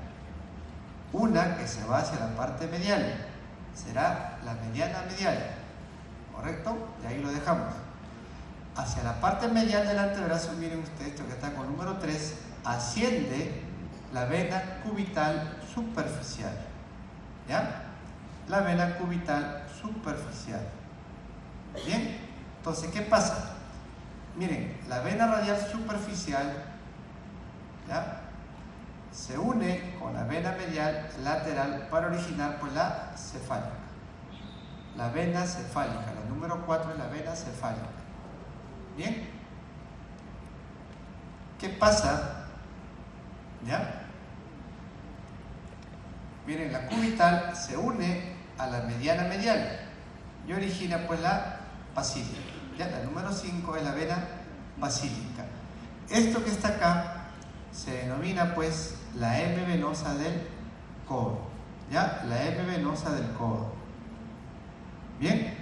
Una que se va hacia la parte medial será la mediana medial. ¿Correcto? Y ahí lo dejamos. Hacia la parte medial del antebrazo, miren ustedes, esto que está con número 3, asciende la vena cubital superficial. ¿Ya? La vena cubital superficial. Bien, entonces, ¿qué pasa? Miren, la vena radial superficial, ¿ya?, se une con la vena medial lateral para originar pues la cefálica. La vena cefálica, la número 4 es la vena cefálica. Bien, ¿qué pasa? ¿Ya? Miren, la cubital se une a la mediana medial y origina pues la basílica. Ya, la número 5 es la vena basílica. Esto que está acá se denomina pues la M venosa del codo. ¿Ya? La M venosa del codo. Bien.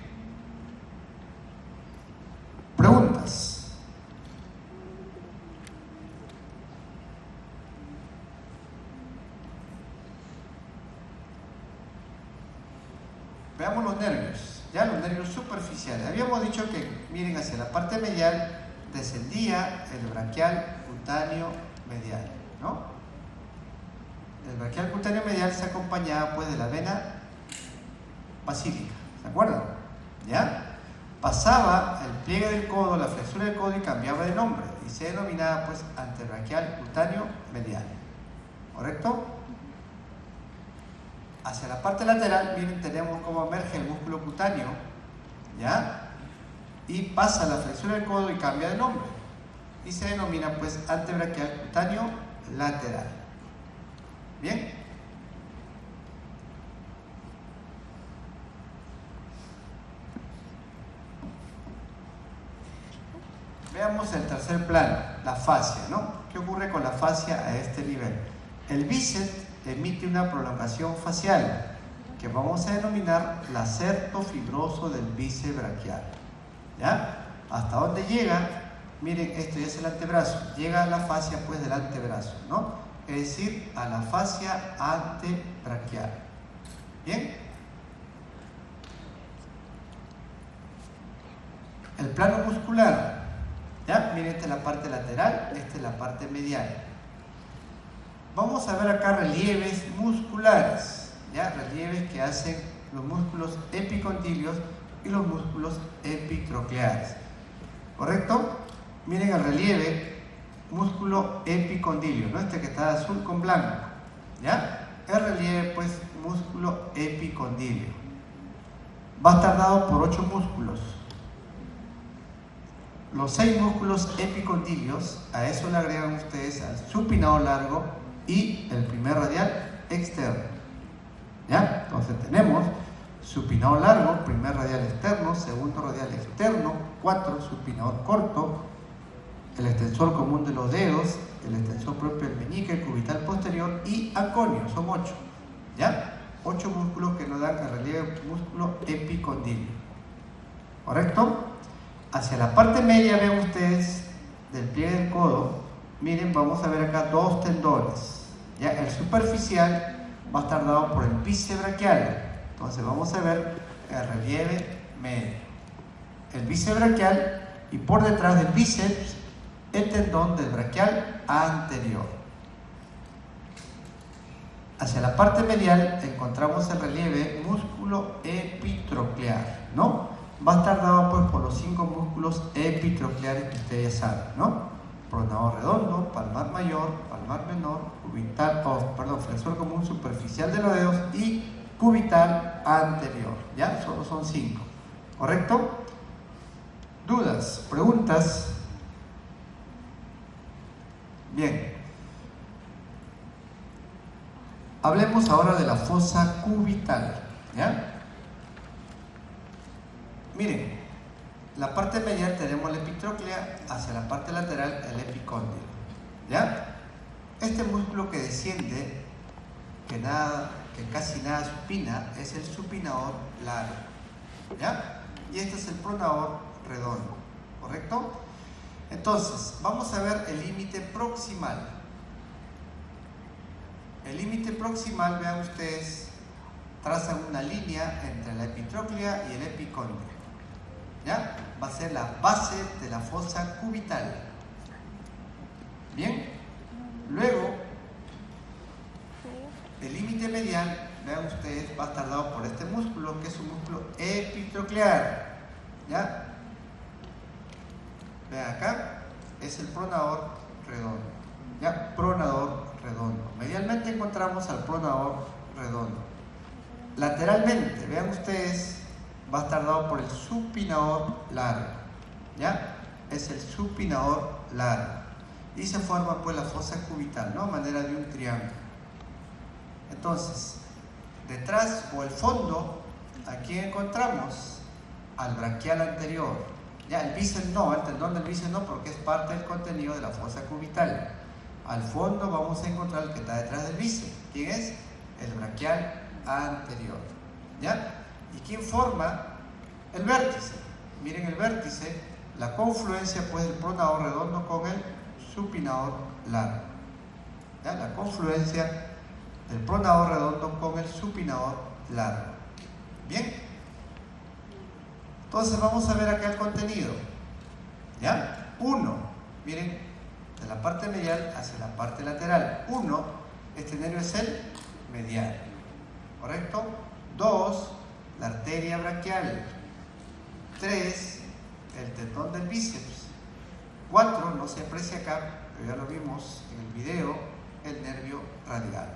Preguntas. Veamos los nervios. Ya, los nervios superficiales. Habíamos dicho que, miren, hacia la parte medial descendía el braquial cutáneo medial, ¿no? El braquial cutáneo medial se acompañaba pues de la vena basílica, ¿se acuerdan? ¿Ya? Pasaba el pliegue del codo, la flexura del codo y cambiaba de nombre y se denominaba pues antebraquial cutáneo medial, ¿correcto? Hacia la parte lateral, miren, tenemos cómo emerge el músculo cutáneo, ¿ya? Y pasa la flexura del codo y cambia de nombre y se denomina pues antebraquial cutáneo lateral. Bien, veamos el tercer plano, la fascia, ¿no? ¿Qué ocurre con la fascia a este nivel? El bíceps emite una prolongación facial que vamos a denominar lacerto fibroso del bíceps braquial, ¿ya? ¿Hasta dónde llega? Miren, esto ya es el antebrazo, llega a la fascia pues del antebrazo, ¿no? Es decir, a la fascia antebraquial. ¿Bien? El plano muscular, ¿ya? Miren, esta es la parte lateral, esta es la parte medial. Vamos a ver acá relieves musculares, ¿ya? Relieves que hacen los músculos epicondilios y los músculos epitrocleares. ¿Correcto? Miren el relieve músculo epicondilio, ¿no? Este que está azul con blanco, ¿ya? El relieve, pues, músculo epicondilio. Va a estar dado por 8 músculos. Los 6 músculos epicondilios, a eso le agregan ustedes al supinado largo y el primer radial externo, ¿ya? Entonces tenemos supinado largo, primer radial externo, segundo radial externo, 4, supinador corto, el extensor común de los dedos, el extensor propio del meñique, el cubital posterior y aconio, son 8, ¿ya? 8 músculos que nos dan el relieve músculo epicondilio, ¿correcto? Hacia la parte media ven ustedes del pliegue del codo, miren, vamos a ver acá dos tendones. ¿Ya? El superficial va a estar dado por el bíceps braquial. Entonces vamos a ver el relieve medio. El bíceps braquial y por detrás del bíceps el tendón del braquial anterior. Hacia la parte medial encontramos el relieve músculo epitroclear, ¿no? Va a estar dado pues por los 5 músculos epitrocleares que ustedes ya saben, ¿no? Pronador redondo, palmar mayor, palmar menor, flexor común superficial de los dedos y cubital anterior. ¿Ya? Solo son 5. ¿Correcto? ¿Dudas? ¿Preguntas? Bien. Hablemos ahora de la fosa cubital. ¿Ya? Miren, la parte medial tenemos la epitróclea, hacia la parte lateral el epicóndilo. ¿Ya? Este músculo que desciende, que casi nada supina, es el supinador largo. ¿Ya? Y este es el pronador redondo. ¿Correcto? Entonces, vamos a ver el límite proximal. El límite proximal, vean ustedes, trazan una línea entre la epitróclea y el epicóndilo. ¿Ya? Va a ser la base de la fosa cubital. Bien. Luego, el límite medial, vean ustedes, va a estar dado por este músculo, que es un músculo epitroclear. ¿Ya? Vean acá, es el pronador redondo. ¿Ya? Pronador redondo. Medialmente encontramos al pronador redondo. Lateralmente, vean ustedes, va a estar dado por el supinador largo. ¿Ya? Es el supinador largo. Y se forma pues la fosa cubital, ¿no? A manera de un triángulo. Entonces, detrás o el fondo, aquí encontramos al braquial anterior. Ya, el bíceps no, el tendón del bíceps no, porque es parte del contenido de la fosa cubital. Al fondo vamos a encontrar el que está detrás del bíceps. ¿Quién es? El braquial anterior. ¿Ya? ¿Y quién forma? El vértice. Miren el vértice, la confluencia pues del pronador redondo con el supinador largo. ¿Ya? La confluencia del pronador redondo con el supinador largo. Bien. Entonces vamos a ver acá el contenido. ¿Ya? 1. Miren, de la parte medial hacia la parte lateral. 1. Este nervio es el medial. ¿Correcto? 2. La arteria braquial. 3. El tendón del bíceps. 4. No se aprecia acá, pero ya lo vimos en el video, el nervio radial.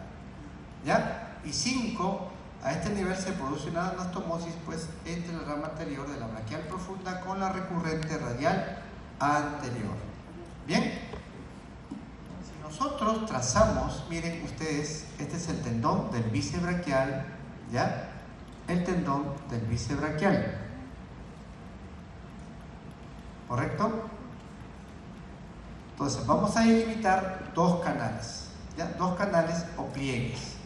¿Ya? Y 5. A este nivel se produce una anastomosis pues entre la rama anterior de la braquial profunda con la recurrente radial anterior. Bien. Si nosotros trazamos, miren ustedes, este es el tendón del bíceps braquial, ¿ya? El tendón del bíceps braquial. ¿Correcto? Entonces vamos a delimitar dos canales, ¿ya? Dos canales o pliegues.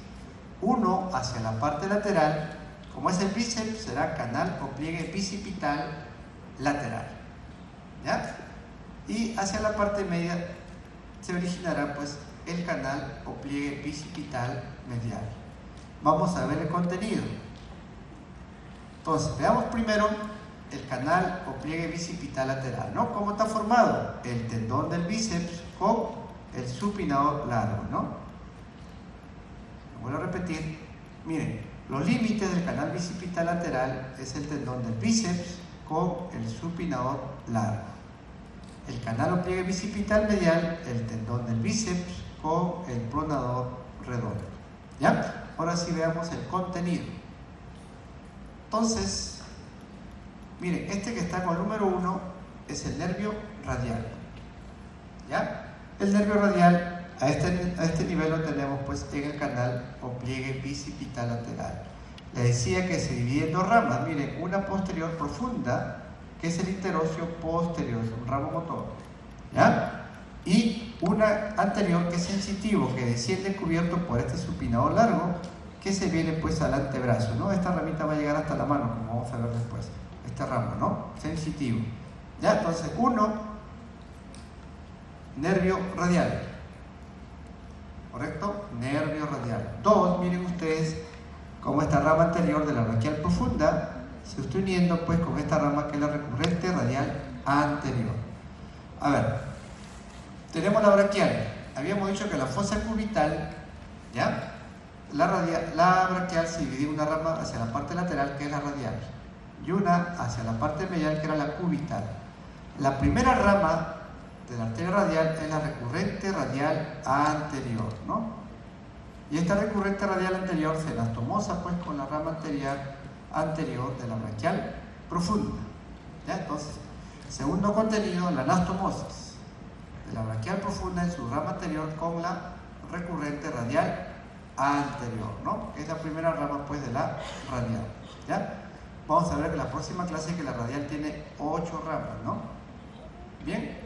Uno hacia la parte lateral, como es el bíceps, será canal o pliegue bicipital lateral. ¿Ya? Y hacia la parte media se originará pues el canal o pliegue bicipital medial. Vamos a ver el contenido. Entonces, veamos primero el canal o pliegue bicipital lateral, ¿no? ¿Cómo está formado? El tendón del bíceps con el supinador largo, ¿no? Vuelvo a repetir, miren, los límites del canal bicipital lateral es el tendón del bíceps con el supinador largo. El canal o pliegue bicipital medial, el tendón del bíceps con el pronador redondo. ¿Ya? Ahora sí veamos el contenido. Entonces, miren, este que está con el número 1 es el nervio radial. ¿Ya? El nervio radial a este nivel lo tenemos pues en el canal o pliegue bicipital lateral. Les decía que se divide en dos ramas. Miren, una posterior profunda, que es el interóseo posterior, es un ramo motor. ¿Ya? Y una anterior que es sensitivo, que desciende cubierto por este supinador largo, que se viene pues al antebrazo, ¿no? Esta ramita va a llegar hasta la mano, como vamos a ver después. Este ramo, ¿no? Sensitivo. ¿Ya? Entonces, uno nervio radial. ¿Correcto? Nervio radial. 2, miren ustedes cómo esta rama anterior de la braquial profunda se está uniendo pues con esta rama que es la recurrente radial anterior. A ver, tenemos la braquial. Habíamos dicho que la fosa cubital, ¿ya? La braquial se dividía una rama hacia la parte lateral, que es la radial, y una hacia la parte medial, que era la cubital. La primera rama de la arteria radial es la recurrente radial anterior, ¿no? Y esta recurrente radial anterior se anastomosa pues con la rama anterior de la braquial profunda, ¿ya? Entonces, segundo contenido, la anastomosis de la braquial profunda en su rama anterior con la recurrente radial anterior, ¿no? Es la primera rama pues de la radial, ¿ya? Vamos a ver en la próxima clase que la radial tiene 8 ramas, ¿no? Bien.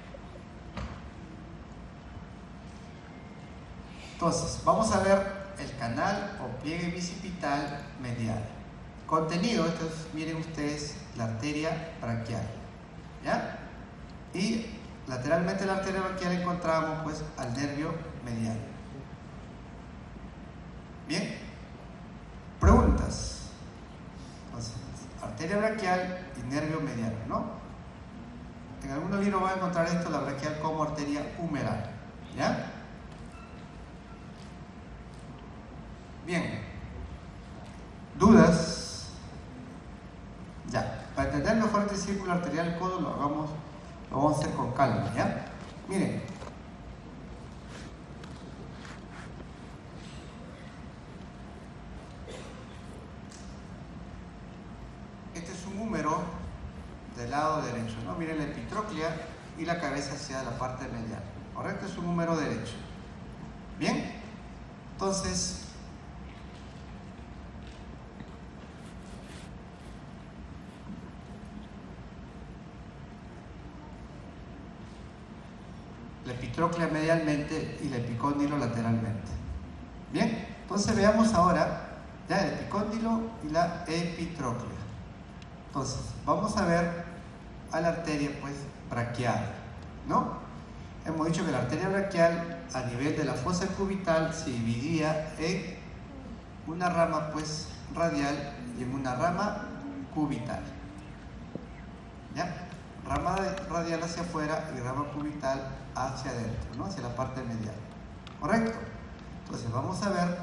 Entonces, vamos a ver el canal o pliegue bicipital medial. Contenido, esto es, miren ustedes, la arteria braquial, ¿ya? Y lateralmente de la arteria braquial encontramos pues al nervio medial. Bien. Preguntas. Entonces, arteria braquial y nervio medial, ¿no? En algunos libros van a encontrar esto, la braquial como arteria humeral, ¿ya? Bien. ¿Dudas? Ya. Para entender mejor este círculo arterial del codo lo vamos a hacer con calma, ¿ya? Miren. Este es un húmero del lado derecho, ¿no? Miren la epitróclea y la cabeza hacia la parte medial. ¿Correcto? Es un húmero derecho. ¿Bien? Entonces, la epitróclea medialmente y la epicóndilo lateralmente. Bien, entonces veamos ahora ya el epicóndilo y la epitróclea. Entonces, vamos a ver a la arteria pues braquial, ¿no? Hemos dicho que la arteria braquial a nivel de la fosa cubital se dividía en una rama pues radial y en una rama cubital, ¿ya? Rama radial hacia afuera y rama cubital hacia adentro, ¿no? Hacia la parte medial. ¿Correcto? Entonces vamos a ver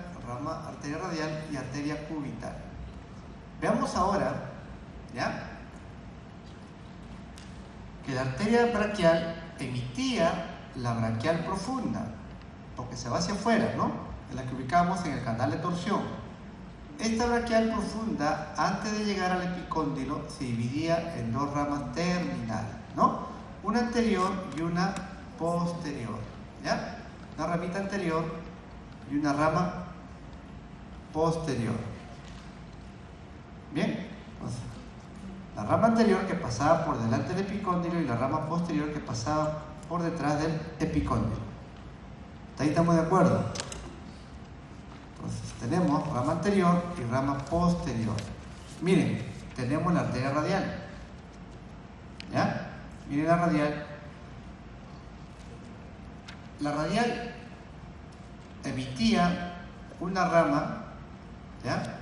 arteria radial y arteria cubital. Veamos ahora, ¿ya? Que la arteria braquial emitía la braquial profunda, porque se va hacia afuera, ¿no? En la que ubicamos en el canal de torsión. Esta braquial profunda, antes de llegar al epicóndilo, se dividía en 2 ramas terminales, ¿no? Una anterior y una posterior, ¿ya? Una ramita anterior y una rama posterior. Bien, entonces, la rama anterior que pasaba por delante del epicóndilo y la rama posterior que pasaba por detrás del epicóndilo. ¿Hasta ahí estamos de acuerdo? Entonces tenemos rama anterior y rama posterior. Miren, tenemos la arteria radial, ¿ya? Miren la radial. La radial emitía una rama, ¿ya?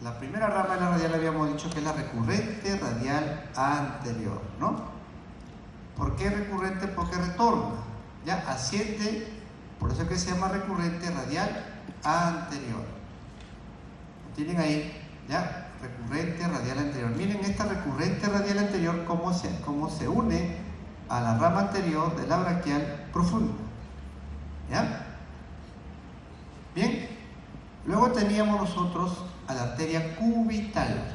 La primera rama de la radial habíamos dicho que es la recurrente radial anterior, ¿no? ¿Por qué recurrente? Porque retorna, ya asciende, por eso es que se llama recurrente radial anterior. ¿Lo tienen ahí? ¿Ya? Recurrente radial anterior. Miren esta recurrente radial anterior cómo se une a la rama anterior de la braquial profunda, ¿ya? Bien, luego teníamos nosotros a la arteria cubital.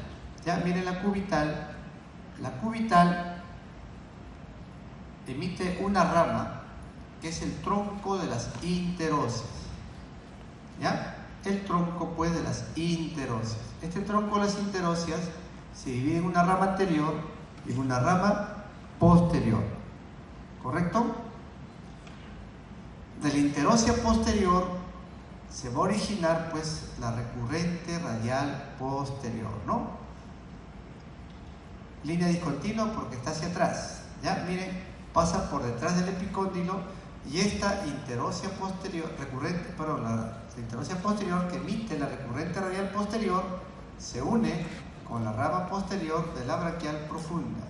Ya miren la cubital emite una rama que es el tronco de las interóseas. ¿Ya? El tronco pues de las interóseas. Este tronco de las interóseas se divide en una rama anterior y en una rama posterior. ¿Correcto? De la interósea posterior se va a originar pues la recurrente radial posterior, ¿no? Línea discontinua porque está hacia atrás, ¿ya? Miren, pasa por detrás del epicóndilo y esta interósea posterior, la interósea posterior que emite la recurrente radial posterior se une con la rama posterior de la braquial profunda,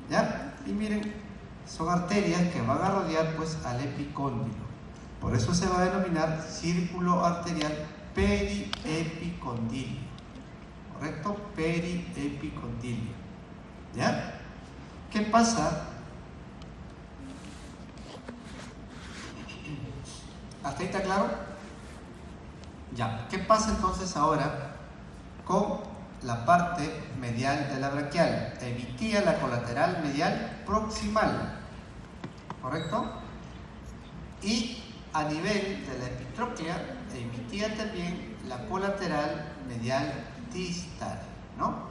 ¿ya? Y miren, son arterias que van a rodear pues al epicóndilo. Por eso se va a denominar círculo arterial periepicondilio, ¿correcto? Periepicondilio, ¿ya? ¿Qué pasa? ¿Hasta ahí está claro? Ya. ¿Qué pasa entonces ahora con la parte medial de la braquial? Emitía la colateral medial proximal, ¿correcto? Y a nivel de la epitróclea emitía también la colateral medial distal, ¿no?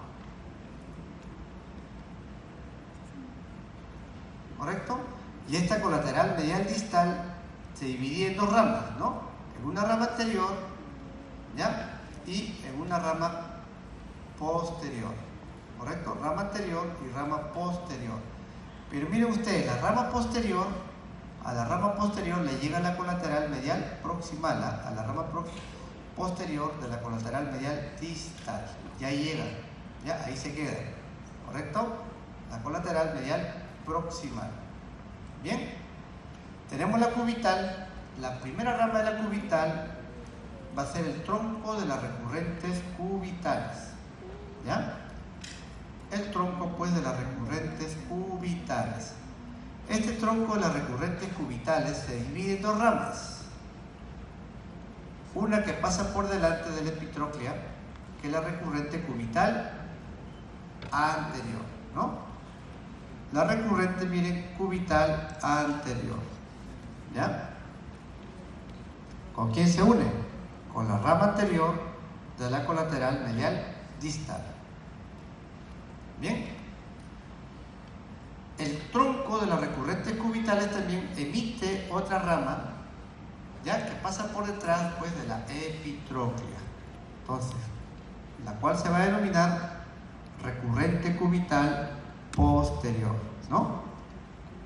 ¿Correcto? Y esta colateral medial distal se dividía en dos ramas, ¿no? En una rama anterior, ¿ya? Y en una rama posterior, ¿correcto? Rama anterior y rama posterior. Pero miren ustedes, a la rama posterior le llega la colateral medial proximal, a la rama posterior de la colateral medial distal. Ya llega, ya ahí se queda, ¿correcto? La colateral medial proximal. Bien, tenemos la cubital. La primera rama de la cubital va a ser el tronco de las recurrentes cubitales, ¿ya? El tronco pues de las recurrentes cubitales. Este tronco de las recurrentes cubitales se divide en dos ramas. Una que pasa por delante de la epitróclea, que es la recurrente cubital anterior, ¿no? La recurrente, miren, cubital anterior, ¿ya? ¿Con quién se une? Con la rama anterior de la colateral medial distal. Bien. El tronco de las recurrentes cubitales también emite otra rama, ya que pasa por detrás pues de la epitróclea. Entonces, la cual se va a denominar recurrente cubital posterior, ¿no?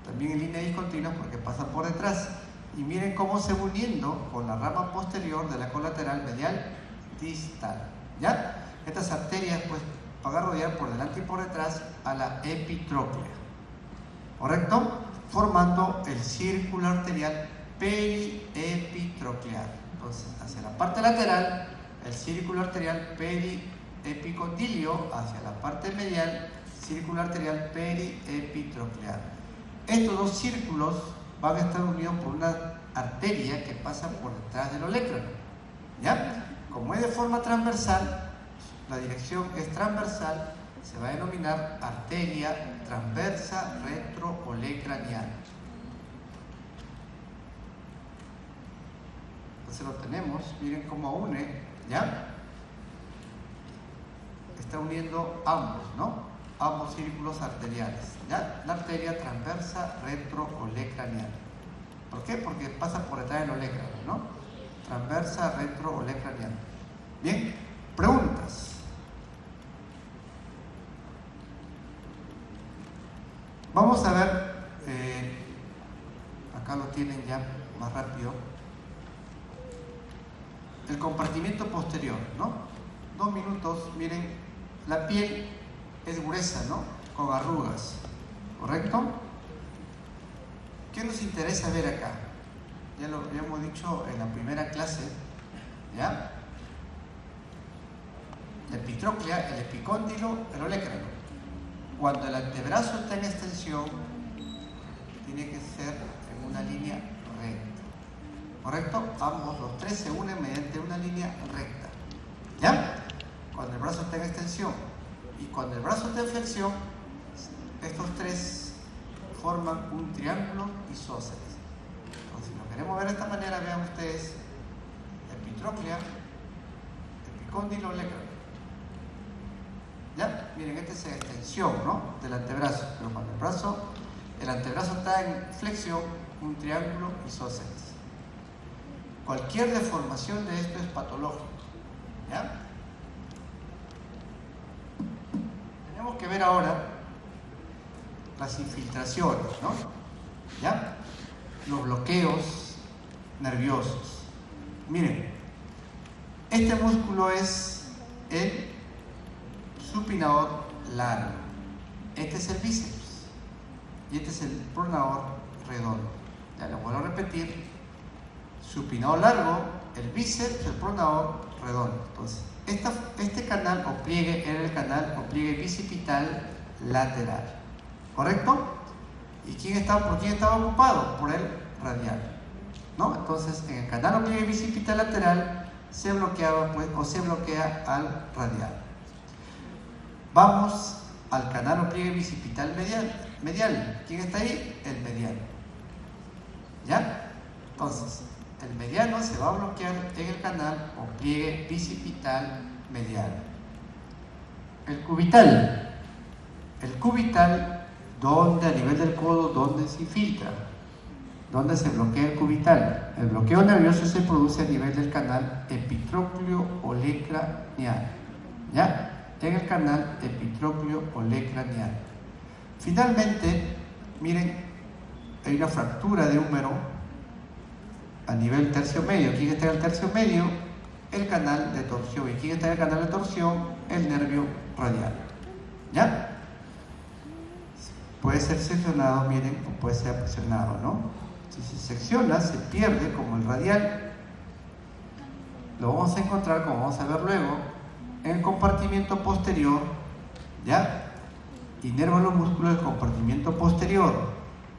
También en línea discontinua porque pasa por detrás. Y miren cómo se va uniendo con la rama posterior de la colateral medial distal, ¿ya? Estas arterias pues van a rodear por delante y por detrás a la epitróclea, ¿correcto? Formando el círculo arterial periepitroclear. Entonces, hacia la parte lateral, el círculo arterial periepicondilio, hacia la parte medial, círculo arterial periepitroclear. Estos dos círculos van a estar unidos por una arteria que pasa por detrás del olecrano, ¿ya? Como es de forma transversal, la dirección es transversal, se va a denominar arteria transversa retroolecraniana. Entonces lo tenemos, miren cómo une, ¿ya? Está uniendo ambos, ¿no? Ambos círculos arteriales, ¿ya? La arteria transversa retroolecraniana. ¿Por qué? Porque pasa por detrás del olecrano, ¿no? Transversa retroolecraniana. Bien, preguntas. Vamos a ver, acá lo tienen ya más rápido, el compartimiento posterior, ¿no? 2 minutos, miren, la piel es gruesa, ¿no? Con arrugas, ¿correcto? ¿Qué nos interesa ver acá? Ya lo habíamos dicho en la primera clase, ¿ya? La epitróclea, el epicóndilo, el olecrano. Cuando el antebrazo está en extensión, tiene que ser en una línea recta, ¿correcto? Ambos, los tres, se unen mediante una línea recta, ¿ya? Cuando el brazo está en extensión y cuando el brazo está en flexión, estos tres forman un triángulo isósceles. Entonces, si lo queremos ver de esta manera, vean ustedes, epitróclea, epicóndilo, olecrano. ¿Ya? Miren, esta es extensión, ¿no? Del antebrazo, pero cuando el antebrazo está en flexión, un triángulo isósceles. Cualquier deformación de esto es patológico, ¿ya? Tenemos que ver ahora las infiltraciones, ¿no? ¿Ya? Los bloqueos nerviosos. Miren, este músculo es el supinador largo. Este es el bíceps y este es el pronador redondo. Ya lo vuelvo a repetir: supinador largo, el bíceps, el pronador redondo. Entonces, este canal o pliegue era el canal o pliegue bicipital lateral, ¿correcto? ¿Y por quién estaba ocupado? Por el radial, ¿no? Entonces, en el canal o pliegue bicipital lateral se bloqueaba, pues, o se bloquea al radial. Vamos al canal o pliegue bicipital medial. ¿Quién está ahí? El mediano. ¿Ya? Entonces, el mediano se va a bloquear en el canal o pliegue bicipital medial. El cubital. El cubital, ¿dónde? A nivel del codo, ¿dónde se infiltra? ¿Dónde se bloquea el cubital? El bloqueo nervioso se produce a nivel del canal epitrócleo-olecraneal. ¿Ya? En el canal epitrócleo-olecraneal. Finalmente, miren, hay una fractura de húmero a nivel tercio medio. ¿Quién está en el tercio medio? El canal de torsión. ¿Y quién está en el canal de torsión? El nervio radial. ¿Ya? Puede ser seccionado, miren, o puede ser presionado, ¿no? Si se secciona, se pierde, como el radial. Lo vamos a encontrar, como vamos a ver luego, en el compartimiento posterior, ¿ya? Inerva los músculos del compartimiento posterior.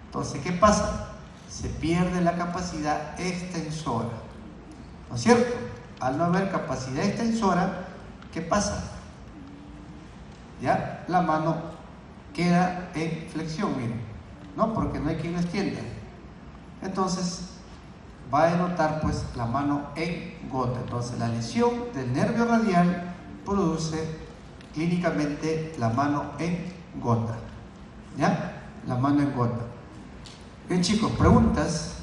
Entonces, ¿qué pasa? Se pierde la capacidad extensora, ¿no es cierto? Al no haber capacidad extensora, ¿qué pasa? Ya la mano queda en flexión, miren, ¿no? Porque no hay quien la extienda. Entonces va a denotar, pues, la mano en gota. Entonces la lesión del nervio radial produce clínicamente la mano en gota, ¿ya? La mano en gota. Bien, chicos, preguntas.